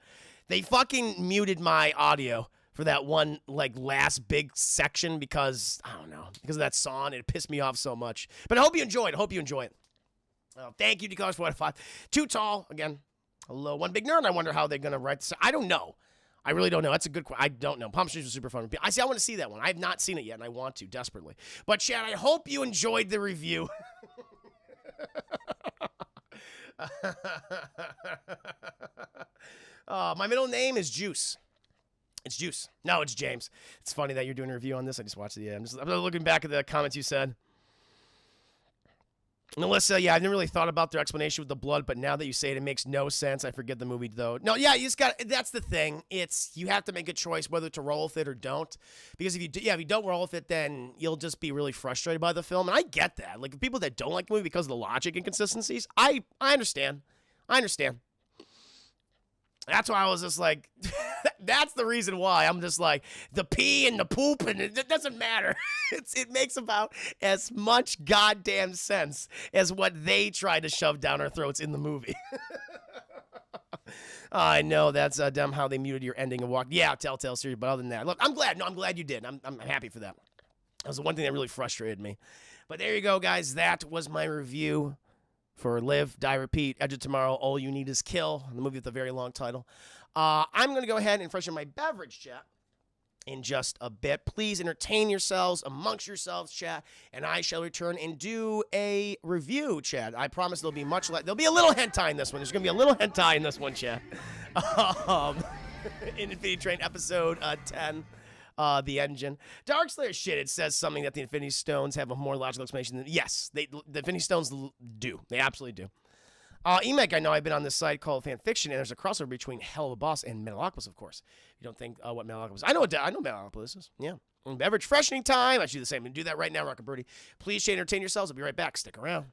They fucking muted my audio for that one, like, last big section because, I don't know, because of that song. It pissed me off so much. But I hope you enjoyed it. Thank you, DCars 4 Too Tall. Again, hello. One Big Nerd. I wonder how they're going to write this. I don't know. I really don't know. That's a good question. I don't know. Palm Springs was super fun. I want to see that one. I have not seen it yet, and I want to desperately. But, Chad, I hope you enjoyed the review. My middle name is Juice. It's Juice. No, it's James. It's funny that you're doing a review on this. I just watched the. I'm looking back at the comments you said. Melissa, yeah, I didn't really thought about their explanation with the blood, but now that you say it, it makes no sense. I forget the movie though. No, yeah, you just got. That's the thing. You have to make a choice whether to roll with it or don't, because if you don't roll with it, then you'll just be really frustrated by the film. And I get that. Like, people that don't like the movie because of the logic inconsistencies, I understand. That's why I was just like, that's the reason why I'm just like, the pee and the poop, and it doesn't matter. It makes about as much goddamn sense as what they try to shove down our throats in the movie. I know that's dumb how they muted your ending of Walk. Yeah, Telltale series, but other than that, look, I'm glad. No, I'm glad you did. I'm happy for that. That was the one thing that really frustrated me. But there you go, guys. That was my review for Live, Die, Repeat, Edge of Tomorrow, All You Need Is Kill, the movie with a very long title. I'm going to go ahead and freshen my beverage, chat, in just a bit. Please entertain yourselves amongst yourselves, chat, and I shall return and do a review, chat. I promise there'll be there'll be a little hentai in this one. There's going to be a little hentai in this one, chat. Infinity Train episode 10. The engine. Darkslayer shit, it says something that the Infinity Stones have a more logical explanation than. Yes, the Infinity Stones do. They absolutely do. Emek, I know I've been on this site called Fanfiction, and there's a crossover between Hell of a Boss and Metalopolis, of course. You don't think what Metalopolis is. I know Metalopolis is. Yeah. Beverage freshening time. I should do the same. And do that right now, Rocket Birdie. Please entertain yourselves. I'll be right back. Stick around.